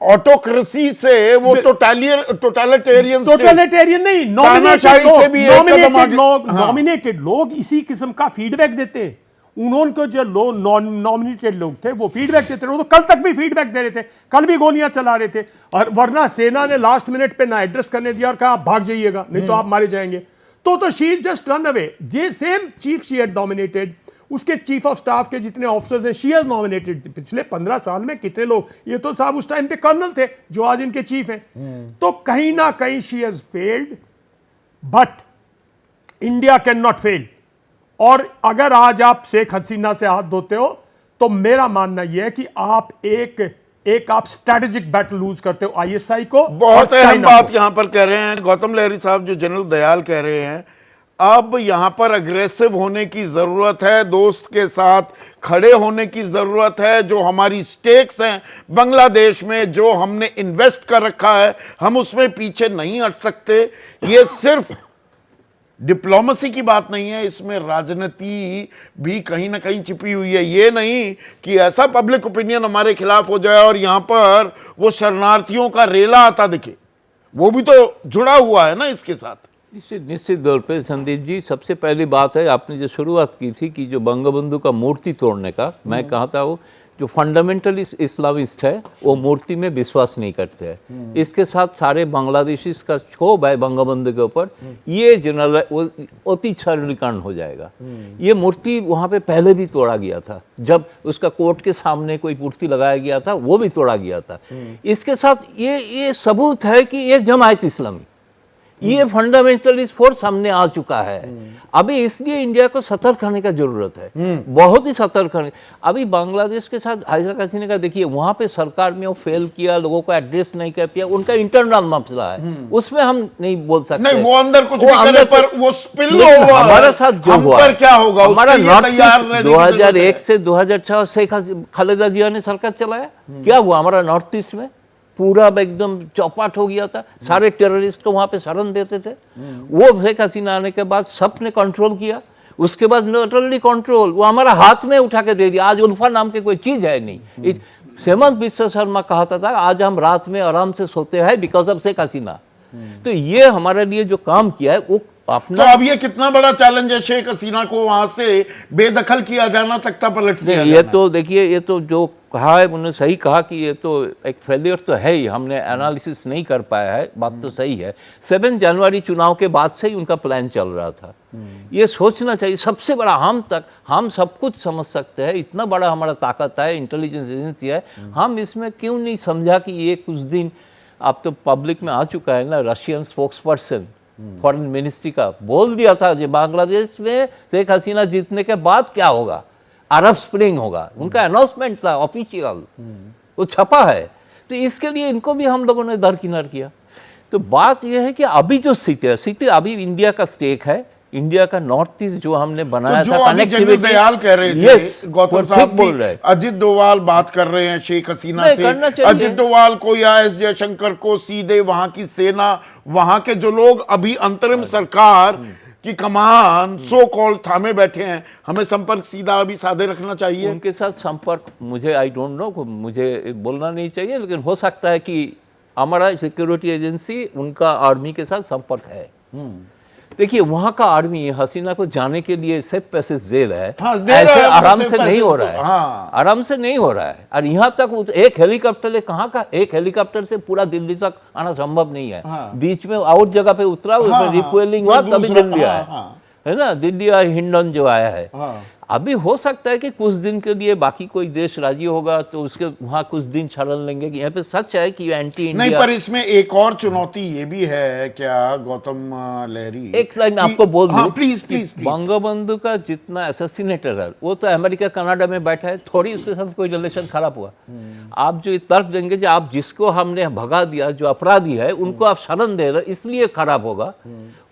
ऑटोक्रेसी से वो टोटलिटेरियन नहीं, नॉमिनेटेड लोग इसी किस्म का फीडबैक देते हैं। उन्होंने को जो नॉमिनेटेड लोग थे वो फीडबैक देते रहे, वो तो कल तक भी फीडबैक दे रहे थे, कल भी गोलियां चला रहे थे, और वरना सेना ने लास्ट मिनट पे ना एड्रेस करने दिया और कहा आप भाग जाइएगा नहीं तो आप मारे जाएंगे। तो शी जस्ट रन अवे। ये same chief she had nominated, उसके चीफ ऑफ स्टाफ के जितने ऑफिसर्स हैं शी हैज नॉमिनेटेड। पिछले 15 साल में कितने लोग, ये तो साहब उस टाइम पे कर्नल थे जो आज इनके चीफ हैं। तो कहीं ना कहीं she has failed, but India can not fail. और अगर आज आप शेख हसीना से हाथ धोते हो तो मेरा मानना यह है कि आप एक आप स्ट्रेटेजिक बैटल लूज करते हो आईएसआई को। बहुत अहम बात यहां पर कह रहे हैं गौतम लहरी साहब, जो जनरल दयाल कह रहे हैं, अब यहां पर अग्रेसिव होने की जरूरत है, दोस्त के साथ खड़े होने की जरूरत है। जो हमारी स्टेक्स हैं बांग्लादेश में, जो हमने इन्वेस्ट कर रखा है, हम उसमें पीछे नहीं हट सकते। ये सिर्फ डिप्लोमेसी की बात नहीं है, इसमें राजनीति भी कहीं ना कहीं छिपी हुई है। ये नहीं कि ऐसा पब्लिक ओपिनियन हमारे खिलाफ हो जाए और यहां पर वो शरणार्थियों का रेला आता दिखे, वो भी तो जुड़ा हुआ है ना इसके साथ। निश्चित तौर पे संदीप जी, सबसे पहली बात है आपने जो शुरुआत की थी कि जो बंगबंधु का मूर्ति तोड़ने का, मैं कहता हूँ जो फंडामेंटलिस्ट इस्लामिस्ट है वो मूर्ति में विश्वास नहीं करते हैं। इसके साथ सारे बांग्लादेशी का क्षोभ है बंगबंधु के ऊपर, ये जनरल अति सरलीकरण हो जाएगा। ये मूर्ति वहाँ पे पहले भी तोड़ा गया था, जब उसका कोर्ट के सामने कोई मूर्ति लगाया गया था वो भी तोड़ा गया था। इसके साथ ये सबूत है कि ये जमायत इस्लामी, ये फंडामेंटलिस्ट फोर्स सामने आ चुका है। अभी इसलिए इंडिया को सतर्क रहने का जरूरत है, बहुत ही सतर्क रहने। अभी बांग्लादेश के साथ शेख हसीना का देखिए, वहां पे सरकार में वो फेल किया, लोगों को एड्रेस नहीं कर पाया, उनका इंटरनल मसला है, उसमें हम नहीं बोल सकते। नहीं, वो अंदर कुछ भी करे, पर वो स्पिल ओवर हमारे साथ जो हुआ पर क्या होगा, हमारा उसके लिए तैयार रहने की जरूरत है। 2001 से 2006 शेख खालिदा जिया ने सरकार चलाया, क्या हुआ हमारा नॉर्थ ईस्ट में? पूरा एकदम चौपाट हो गया था, सारे टेररिस्ट को वहां पे शरण देते थे। वो शेख हसीना आने के बाद सबने कंट्रोल किया, उसके बाद टोटली कंट्रोल वो हमारा हाथ में उठा के दे दिया। आज उल्फा नाम की कोई चीज है नहीं। हेमंत बिस्वा शर्मा कहता था आज हम रात में आराम से सोते हैं बिकॉज ऑफ शेख हसीना। तो ये हमारे लिए जो काम किया है वो अपना। तो अब ये कितना बड़ा चैलेंज है शेख हसीना को वहां से बेदखल किया जाना, तख्ता पलट किया ये जाना। तो देखिए, ये तो जो कहा है उन्होंने सही कहा कि ये तो एक फेलियर तो है ही, हमने एनालिसिस नहीं कर पाया है, बात तो सही है। 7 जनवरी चुनाव के बाद से ही उनका प्लान चल रहा था। ये सोचना चाहिए सबसे बड़ा, हम सब कुछ समझ सकते हैं, इतना बड़ा हमारा ताकत है, इंटेलिजेंस एजेंसी है, हम इसमें क्यों नहीं समझा कि ये कुछ दिन अब तो पब्लिक में आ चुका है ना। Russian spokes person foreign ministry का बोल दिया था कि बांग्लादेश में शेख हसीना जीतने के बाद क्या होगा, अरब स्प्रिंग होगा, उनका अनाउंसमेंट था ऑफिशियल, वो छपा है। तो इसके लिए इनको भी हम लोगों ने दरकिनार किया। तो बात यह है कि अभी जो स्थिति अभी इंडिया का स्टेक है, इंडिया का नॉर्थ ईस्ट जो हमने बनाया तो था, कनेक्टिविटी दयाल कह रहे थे, यस गौतम साहब बोल रहे हैं, अजित डोवाल बात कर रहे हैं शेख हसीना से। अजित डोवाल को या एस जयशंकर को सीधे वहां की सेना, वहां के जो लोग अभी अंतरिम सरकार की कमान सो कॉल थामे बैठे हैं, हमें संपर्क सीधा अभी साधे रखना चाहिए उनके साथ। संपर्क मुझे आई डोंट नो, मुझे बोलना नहीं चाहिए, लेकिन हो सकता है कि हमारा सिक्योरिटी एजेंसी उनका आर्मी के साथ संपर्क है। देखिए वहां का आर्मी हसीना को जाने के लिए सेफ पैसेज दे रहा है। हाँ, ऐसे आराम से नहीं हो रहा है। हाँ। आराम से नहीं हो रहा है। और यहाँ तक एक हेलीकॉप्टर है, कहाँ का एक हेलीकॉप्टर से पूरा दिल्ली तक आना संभव नहीं है। बीच में आउट जगह पे उतरा, रिफ्यूलिंग हुआ, तभी दिल्ली आया है ना। दिल्ली हिंडन जो आया है, अभी हो सकता है कि कुछ दिन के लिए बाकी कोई देश राजी होगा तो उसके वहाँ कुछ दिन छड़न लेंगे कि यहाँ पे सच है कि एंटी इंडिया। नहीं, पर इसमें एक और चुनौती ये भी है क्या गौतम लहरी, एक लाइन आपको बोल दूं, प्लीज। बंगबंधु का जितना असैसिनेटर है वो तो अमेरिका कनाडा में बैठा है, थोड़ी उसके साथ कोई रिलेशन खराब हुआ। आप जो तर्क देंगे जो आप जिसको हमने भगा दिया, जो अपराधी है उनको आप शरण दे रहे इसलिए खराब होगा,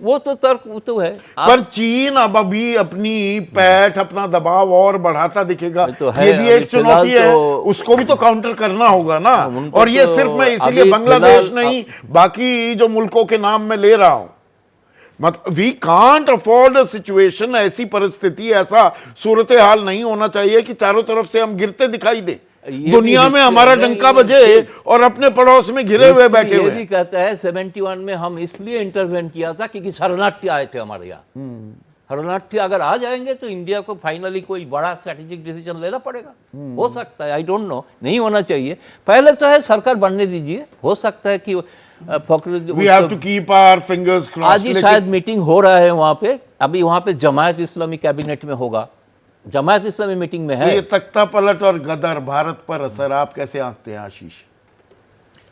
वो तो तर्क वो तो है। पर चीन अब अभी अपनी पैठ, अपना अपना दबाव और बढ़ाता दिखेगा, तो है, ये भी अभी एक चुनौती है, तो उसको भी तो काउंटर करना होगा ना। उनको और ये तो सिर्फ मैं इसीलिए अभी बांग्लादेश फिलहाल नहीं, बाकी जो मुल्कों के नाम में ले रहा हूं। मतलब we can't afford a situation, ऐसी परिस्थिति, ऐसा सूरत हाल नहीं होना चाहिए कि चारों तरफ से हम गिरते दिखाई दे, ये दुनिया भी में हिस्ट्री हमारा नहीं, डंका बजे और अपने पड़ोस में घिरे हुए बैठे ये हुए भी हैं। कहता है 71 में हम इसलिए इंटरवेन किया था क्योंकि शरणार्थी आए थे हमारे यहाँ। शरणार्थी अगर आ जाएंगे तो इंडिया को फाइनली कोई बड़ा स्ट्रेटेजिक डिसीजन लेना पड़ेगा। हो सकता है, आई डोंट नो, नहीं होना चाहिए। पहले तो है सरकार बनने दीजिए, हो सकता है कि we have to keep our fingers crossed. आज ही शायद मीटिंग हो रहा है वहाँ पे, अभी वहाँ पे जमायत इस्लामी कैबिनेट में होगा, जमायत इस्लामी मीटिंग में तो है। ये तख्ता पलट और गदर भारत पर असर आप कैसे आंकते हैं आशीष?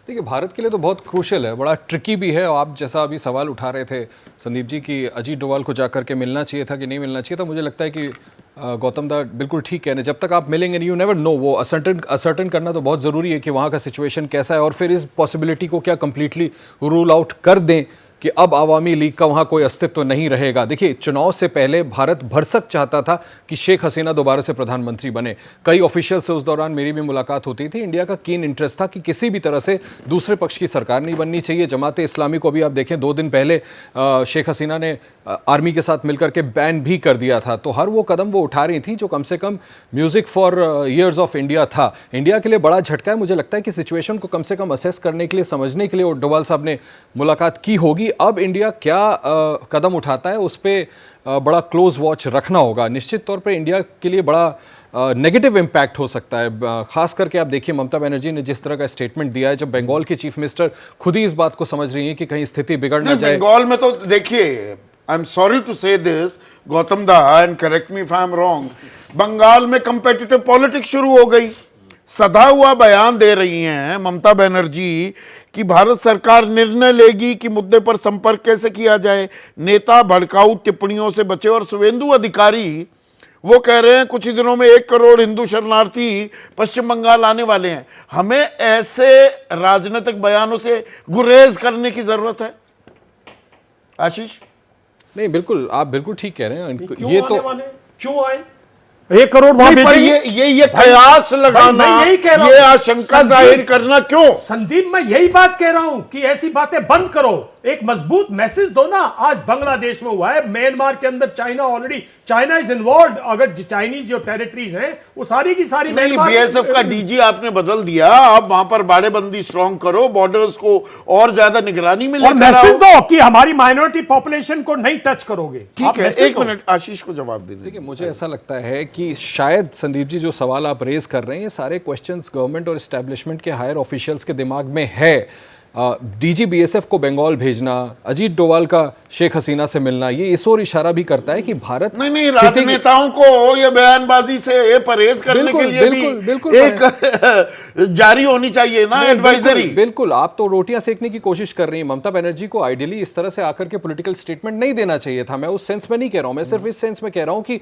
देखिए, भारत के लिए तो बहुत क्रूशल है, बड़ा ट्रिकी भी है। और आप जैसा अभी सवाल उठा रहे थे संदीप जी कि अजीत डोभाल को जाकर के मिलना चाहिए था कि नहीं मिलना चाहिए था, मुझे लगता है कि गौतम दा बिल्कुल ठीक कह रहे हैं। जब तक आप मिलेंगे नहीं, यू नेवर नो, वो असर्टन करना तो बहुत ज़रूरी है कि वहाँ का सिचुएशन कैसा है, और फिर इस पॉसिबिलिटी को क्या कम्प्लीटली रूल आउट कर दें कि अब आवामी लीग का वहाँ कोई अस्तित्व नहीं रहेगा। देखिए, चुनाव से पहले भारत भरसक चाहता था कि शेख हसीना दोबारा से प्रधानमंत्री बने। कई ऑफिशियल से उस दौरान मेरी भी मुलाकात होती थी। इंडिया का कीन इंटरेस्ट था कि किसी भी तरह से दूसरे पक्ष की सरकार नहीं बननी चाहिए। जमाते इस्लामी को भी आप देखें, 2 दिन पहले शेख हसीना ने आर्मी के साथ मिलकर के बैन भी कर दिया था। तो हर वो कदम वो उठा रही थी जो कम से कम music for years of India था। इंडिया के लिए बड़ा झटका है। मुझे लगता है कि सिचुएशन को कम से कम असेस करने के लिए, समझने के लिए डोभाल साहब ने मुलाकात की होगी। अब इंडिया क्या कदम उठाता है उस पर बड़ा क्लोज वॉच रखना होगा। निश्चित तौर पर इंडिया के लिए बड़ा नेगेटिव इम्पैक्ट हो सकता है। खास करके आप देखिए, ममता बनर्जी ने जिस तरह का स्टेटमेंट दिया है, जब बंगाल की चीफ मिनिस्टर खुद ही इस बात को समझ रही है कि कहीं स्थिति बिगड़ ना जाए। बंगाल में तो देखिए, I am sorry to say this Gautam da, and correct me if I am wrong, Bengal में कंपेटिटिव पॉलिटिक्स शुरू हो गई। सधा हुआ बयान दे रही हैं ममता बनर्जी कि भारत सरकार निर्णय लेगी कि मुद्दे पर संपर्क कैसे किया जाए, नेता भड़काऊ टिप्पणियों से बचे। और शुवेंदु अधिकारी वो कह रहे हैं कुछ ही दिनों में 1 करोड़ हिंदू शरणार्थी पश्चिम बंगाल आने वाले हैं। हमें ऐसे राजनीतिक बयानों से गुरेज करने की जरूरत है आशीष? नहीं, बिल्कुल, आप बिल्कुल ठीक कह रहे हैं। क्यों ये आने तो वाले? क्यों आए? 1 करोड़ वहां नहीं, पर भेजेंगे? ये कयास लगाना, मैं यही कह रहा ये हूं। आशंका संदीप, जाहिर करना क्यों? संदीप, मैं यही बात कह रहा हूं कि ऐसी बातें बंद करो, एक मजबूत मैसेज दो ना। आज बांग्लादेश में हुआ है, म्यांमार के अंदर China already, China is involve. अगर चाइनीज जो टेरिटरीज हैं वो सारी की सारी नहीं, बीएसएफ का डीजी आपने बदल दिया, आप वहां पर बाड़ेबंदी स्ट्रांग करो, बॉर्डर्स को और ज्यादा निगरानी में और लेकर मैसेज आओ। दो कि हमारी माइनॉरिटी पॉपुलेशन को नहीं टच करोगे। ठीक है, 1 मिनट आशीष को जवाब दे देखिए, दीजिए। मुझे ऐसा लगता है कि शायद संदीप जी जो सवाल आप रेज कर रहे हैं, ये सारे क्वेश्चंस गवर्नमेंट और एस्टेब्लिशमेंट के हायर ऑफिशियल्स के दिमाग में है। डीजी बीएसएफ को बंगाल भेजना, अजीत डोभाल का शेख हसीना से मिलना, ये इस ओर इशारा भी करता है कि भारत नहीं, राजनेताओं को ये बयानबाजी से परहेज करने के लिए बिल्कुल, भी एक जारी होनी चाहिए ना एडवाइजरी। बिल्कुल, आप तो रोटियां सेकने की कोशिश कर रही हैं। ममता बनर्जी को आइडियली इस तरह से आकर के पॉलिटिकल स्टेटमेंट नहीं देना चाहिए था। मैं उस सेंस में नहीं कह रहा हूं, मैं सिर्फ इस सेंस में कह रहा हूं कि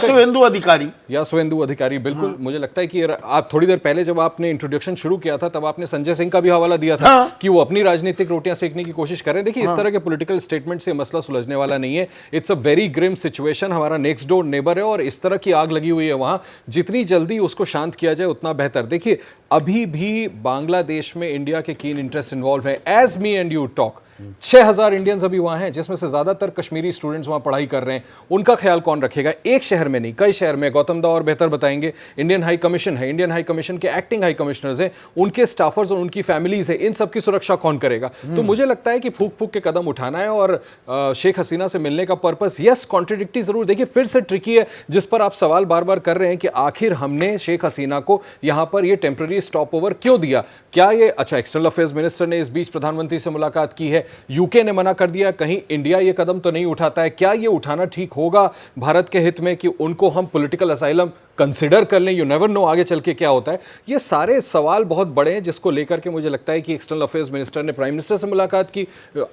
शुवेंदु अधिकारी बिल्कुल। मुझे लगता है कि आप थोड़ी देर पहले जब आपने इंट्रोडक्शन शुरू किया था, तब आपने संजय सिंह का भी हवाला दिया था कि वो अपनी राजनीतिक रोटियां सेकने की कोशिश करें। देखिए, इस तरह के पॉलिटिकल स्टेटमेंट से मसला सुलझने वाला नहीं है। It's a very grim situation. हमारा नेक्स्ट डोर नेबर है और इस तरह की आग लगी हुई है वहां, जितनी जल्दी उसको शांत किया जाए उतना बेहतर। देखिए, अभी भी बांग्लादेश में इंडिया के कीन इंटरेस्ट इन्वॉल्व है। As me and you talk, 6000 Indians अभी वहां हैं, जिसमें से ज्यादातर कश्मीरी स्टूडेंट्स वहां पढ़ाई कर रहे हैं। उनका ख्याल कौन रखेगा? एक शहर में नहीं, कई शहर में। गौतम दा और बेहतर बताएंगे। इंडियन हाई कमीशन है, इंडियन हाई कमीशन के एक्टिंग हाई कमिश्नर्स हैं, उनके स्टाफर्स और उनकी फैमिलीज है, इन सब की सुरक्षा कौन करेगा? तो मुझे लगता है कि फूक फूक के कदम उठाना है। और शेख हसीना से मिलने का पर्पस, यस, कॉन्ट्रडिक्टी जरूर। देखिए, फिर से ट्रिकी है, जिस पर आप सवाल बार बार कर रहे हैं कि आखिर हमने शेख हसीना को यहां पर ये टेम्पररी स्टॉप ओवर क्यों दिया? क्या ये, अच्छा, एक्सटर्नल अफेयर्स मिनिस्टर ने इस बीच प्रधानमंत्री से मुलाकात की है, यूके ने मना कर दिया, कहीं इंडिया ये कदम तो नहीं उठाता है? क्या ये उठाना ठीक होगा भारत के हित में कि उनको हम पॉलिटिकल असाइलम कंसिडर कर लें, यू नेवर नो आगे चल के क्या होता है। ये सारे सवाल बहुत बड़े हैं जिसको लेकर के मुझे लगता है कि एक्सटर्नल अफेयर्स मिनिस्टर ने प्राइम मिनिस्टर से मुलाकात की,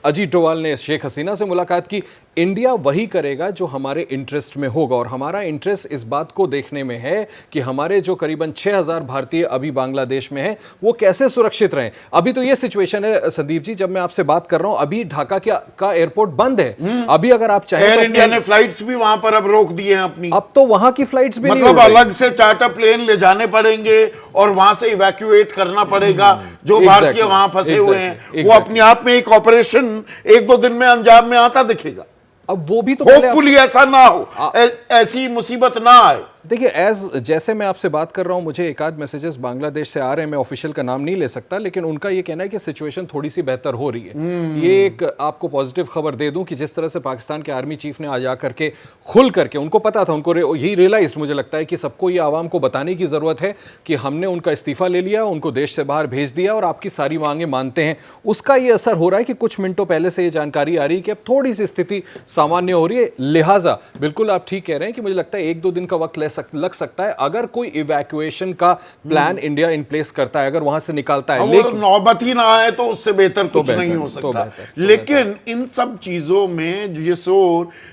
अजीत डोवाल ने शेख हसीना से मुलाकात की। इंडिया वही करेगा जो हमारे इंटरेस्ट में होगा, और हमारा इंटरेस्ट इस बात को देखने में है कि हमारे जो करीबन 6000 भारतीय अभी बांग्लादेश में हैं वो कैसे सुरक्षित रहें। अभी तो ये सिचुएशन है संदीप जी, जब मैं आपसे बात कर रहा हूं अभी ढाका का एयरपोर्ट बंद है। अभी अगर आप चाहें एयर तो इंडिया ने फ्लाइट्स भी वहां पर अब रोक दिए हैं अपनी, अब तो वहां की फ्लाइट्स भी नहीं मतलब उड़ रही। अलग से चार्टर प्लेन ले जाने पड़ेंगे और वहां से इवैक्यूएट करना पड़ेगा जो भारतीय वहां फंसे हुए हैं। वो अपने आप में एक ऑपरेशन 1-2 दिन में अंजाम में आता दिखेगा। अब वो भी तो पहले होपफुली ऐसा ना हो, ऐसी मुसीबत ना आए। देखिए, जैसे मैं आपसे बात कर रहा हूं, मुझे एक आध मैसेजेस बांग्लादेश से आ रहे हैं, मैं ऑफिशियल का नाम नहीं ले सकता, लेकिन उनका ये कहना है कि सिचुएशन थोड़ी सी बेहतर हो रही है। ये एक आपको पॉजिटिव खबर दे दूं कि जिस तरह से पाकिस्तान के आर्मी चीफ ने आज आकर के खुल करके, उनको पता था, उनको यही रियलाइज मुझे लगता है कि सबको ये आवाम को बताने की जरूरत है कि हमने उनका इस्तीफा ले लिया, उनको देश से बाहर भेज दिया और आपकी सारी मांगे मानते हैं। उसका ये असर हो रहा है कि कुछ मिनटों पहले से ये जानकारी आ रही है कि अब थोड़ी सी स्थिति सामान्य हो रही है। लिहाजा बिल्कुल आप ठीक कह रहे हैं कि मुझे लगता है 1-2 दिन का वक्त लग सकता है अगर कोई इवैक्यूएशन का प्लान इंडिया इन प्लेस करता है, अगर वहां से निकालता है। लेकिन नौबत ही ना आए तो उससे बेहतर कुछ नहीं हो सकता। लेकिन इन सब चीजों में जिसो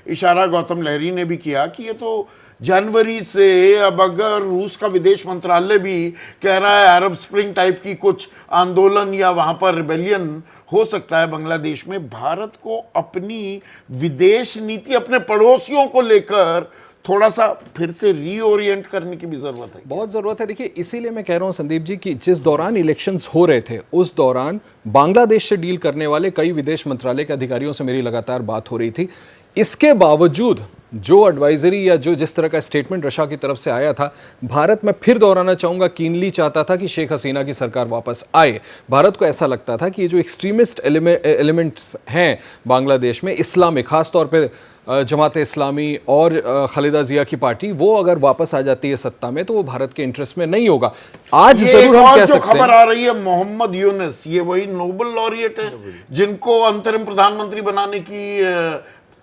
इशारा गौतम लहरी ने भी किया कि ये तो जनवरी से, अब अगर रूस का विदेश मंत्रालय भी कह रहा है अरब स्प्रिंग टाइप की कुछ आंदोलन या वहां पर रिबेलियन हो सकता है बांग्लादेश में, भारत को अपनी विदेश नीति अपने पड़ोसियों को लेकर थोड़ा सा फिर से रीओरिएंट करने की भी जरूरत है। बहुत जरूरत है। देखिए, इसीलिए मैं कह रहा हूं संदीप जी कि जिस दौरान इलेक्शंस हो रहे थे उस दौरान बांग्लादेश से डील करने वाले कई विदेश मंत्रालय के अधिकारियों से मेरी लगातार बात हो रही थी। इसके बावजूद जो एडवाइजरी या जो जिस तरह का स्टेटमेंट रशिया की तरफ से आया था, भारत में फिर दोहराना चाहूंगा, कीनली चाहता था कि शेख हसीना की सरकार वापस आए। भारत को ऐसा लगता था कि ये जो एक्सट्रीमिस्ट एलिमेंट्स हैं बांग्लादेश में, इस्लामिक खासतौर पर जमात इस्लामी और खालिदा जिया की पार्टी, वो अगर वापस आ जाती है सत्ता में तो वो भारत के इंटरेस्ट में नहीं होगा। आज जरूर हम कह सकते हैं। खबर आ रही है मोहम्मद यूनुस, ये वही नोबेल लॉरिएट है जिनको अंतरिम प्रधानमंत्री बनाने की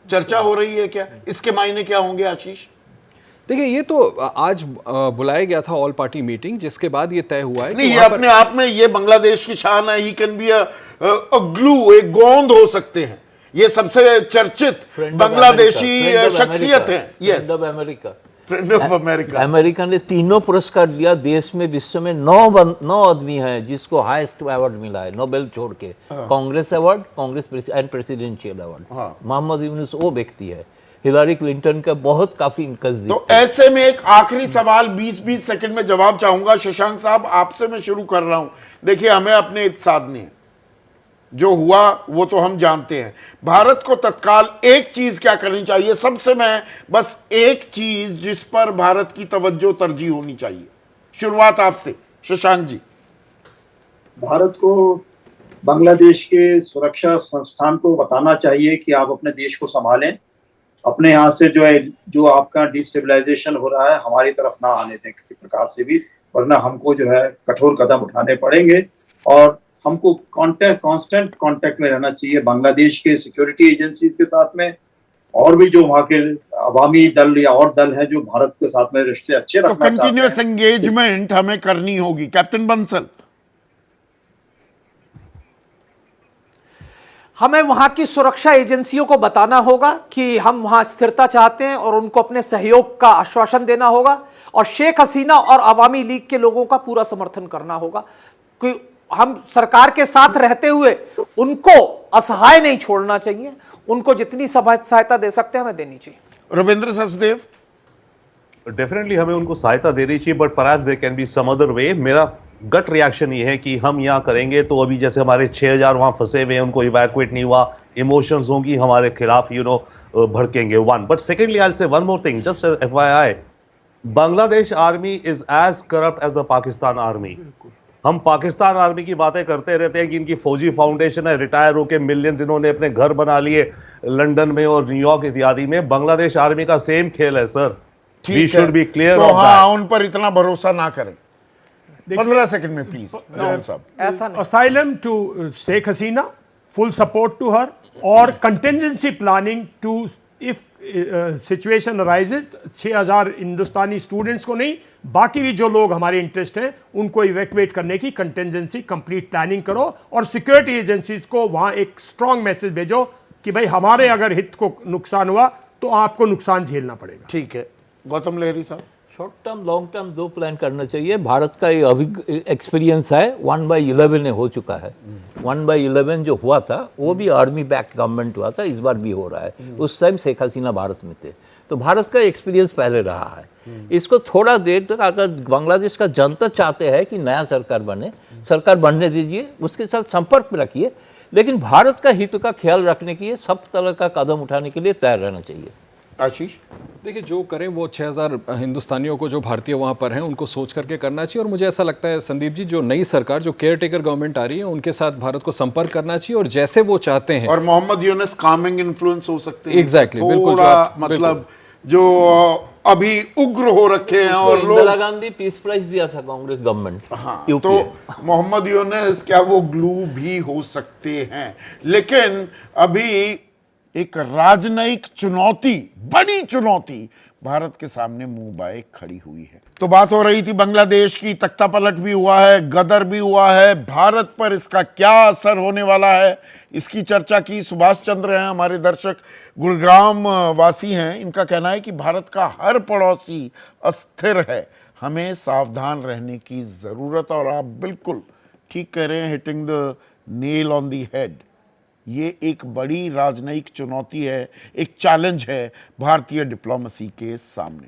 चर्चा हो रही है क्या? इसके मायने क्या होंगे आशीष? देखिए, ये तो आज बुलाया गया था ऑल पार्टी मीटिंग, जिसके बाद ये तय हुआ है। नहीं, ये अपने आप में ये बांग्लादेश की शान है। He can be a glue, एक गोंद हो सकते हैं। ये सबसे चर्चित बांग्लादेशी शख्सियत है। Yes, America, friend of America. America ने 3 पुरस्कार दिया। देश में विश्व में 9 आदमी हैं जिसको हाईएस्ट अवार्ड मिला है, नोबेल छोड़ के। Congress award, Congress and presidential award. Muhammad Yunus वो व्यक्ति है। हिलारी क्लिंटन का बहुत काफी नजदीक। तो ऐसे में एक आखिरी सवाल 20-20 सेकंड में जवाब चाहूंगा। शशांक साहब, आपसे मैं शुरू कर रहा हूं। देखिए, हमें अपने इत्तेसाद नहीं है, जो हुआ वो तो हम जानते हैं। भारत को तत्काल एक चीज क्या करनी चाहिए? सबसे मैं बस एक चीज जिस पर भारत की तवज्जो तरजीह होनी चाहिए। शुरुआत आपसे शशांक जी। भारत को बांग्लादेश के सुरक्षा संस्थान को बताना चाहिए कि आप अपने देश को संभालें, अपने यहाँ से जो आपका डिस्टेबलाइजेशन हो रहा है हमारी तरफ ना आने दें किसी प्रकार से भी, वरना हमको जो है कठोर कदम उठाने पड़ेंगे। और हमको कांस्टेंट कांटेक्ट में रहना चाहिए बांग्लादेश के सिक्योरिटी एजेंसीज के साथ में, और भी जो वहाँ के अवामी दल या और दल हैं जो भारत के साथ में रिश्ते अच्छे रखना चाहते हैं। तो कंटिन्यूअस एंगेजमेंट हमें करनी होगी। कैप्टन बंसल। हमें वहां की सुरक्षा एजेंसियों को बताना होगा कि हम वहां स्थिरता चाहते हैं और उनको अपने सहयोग का आश्वासन देना होगा, और शेख हसीना और अवामी लीग के लोगों का पूरा समर्थन करना होगा कि हम सरकार के साथ रहते हुए उनको असहाय नहीं छोड़ना चाहिए। उनको जितनी सहायता दे सकते हैं हमें देनी चाहिए। रविंद्र सचदेव। डेफिनेटली हमें उनको सहायता देनी चाहिए, but perhaps there can be some other way. मेरा गट रिएक्शन ये है कि हम यहाँ करेंगे तो अभी जैसे हमारे 6000 वहां फंसे हुए हैं, उनको इवैक्यूएट नहीं हुआ, इमोशंस होंगी हमारे खिलाफ, भड़केंगे। One, but secondly I will say one more thing, just FYI, Bangladesh army is as corrupt as the Pakistan army. हम पाकिस्तान आर्मी की बातें करते रहते हैं कि इनकी फौजी फाउंडेशन है, रिटायर होकर मिलियंस इन्होंने अपने घर बना लिए लंदन में और न्यूयॉर्क इत्यादि में। बांग्लादेश आर्मी का सेम खेल है sir. We should be clear. तो हाँ, उन पर इतना भरोसा ना करें। 15 सेकंड में प्लीज। ऐसा नहीं। Asylum to Sheikh Hasina, full support to her, और contingency planning to if situation arises 6000 हिंदुस्तानी स्टूडेंट्स को नहीं, बाकी भी जो लोग हमारे इंटरेस्ट हैं उनको इवैक्यूएट करने की कंटेंजेंसी कंप्लीट प्लानिंग करो और सिक्योरिटी एजेंसीज को वहां एक स्ट्रांग मैसेज भेजो कि भाई हमारे अगर हित को नुकसान हुआ तो आपको नुकसान झेलना पड़ेगा। ठीक है, गौतम लहरी साहब। शॉर्ट टर्म लॉन्ग टर्म दो प्लान करना चाहिए। भारत का ये अभी एक्सपीरियंस है, 1/11 हो चुका है। 1/11 जो हुआ था वो भी आर्मी बैक्ड गवर्नमेंट हुआ था, इस बार भी हो रहा है। उस टाइम शेख हसीना भारत में थे, तो भारत का एक्सपीरियंस पहले रहा है। इसको थोड़ा देर तक अगर बांग्लादेश का जनता चाहते हैं कि नया सरकार बने, सरकार बनने दीजिए, उसके साथ संपर्क में रखिए, लेकिन भारत का हित का ख्याल रखने के लिए सब तरह का कदम उठाने के लिए तैयार रहना चाहिए। आशीष। देखिए, जो करें वो 6000 हिंदुस्तानियों को जो भारतीय वहाँ पर हैं उनको सोच करके करना चाहिए। और मुझे ऐसा लगता है संदीप जी, जो नई सरकार, जो केयर टेकर गवर्नमेंट आ रही है, उनके साथ भारत को संपर्क करना चाहिए और जैसे वो चाहते हैं। और मोहम्मद यूनुस कामिंग इन्फ्लुएंस हो सकते हैं। Exactly, बिल्कुल, जो थोड़ा आप- मतलब जो अभी उग्र हो रखे हैं और इंदिरा लोग, गांधी पीस प्राइज दिया था कांग्रेस गवर्नमेंट। हाँ, यूपी तो मोहम्मद यूनुस क्या वो ग्लू भी हो सकते हैं। लेकिन अभी एक राजनयिक चुनौती, बड़ी चुनौती भारत के सामने मुंह बाए खड़ी हुई है। तो बात हो रही थी बांग्लादेश की, तख्ता पलट भी हुआ है, गदर भी हुआ है, भारत पर इसका क्या असर होने वाला है, इसकी चर्चा की। सुभाष चंद्र हैं हमारे दर्शक, गुड़गांव वासी हैं। इनका कहना है कि भारत का हर पड़ोसी अस्थिर है, हमें सावधान रहने की जरूरत। और आप बिल्कुल ठीक कह रहे हैं, hitting the nail on the head. ये एक बड़ी राजनयिक चुनौती है, एक चैलेंज है भारतीय डिप्लोमेसी के सामने।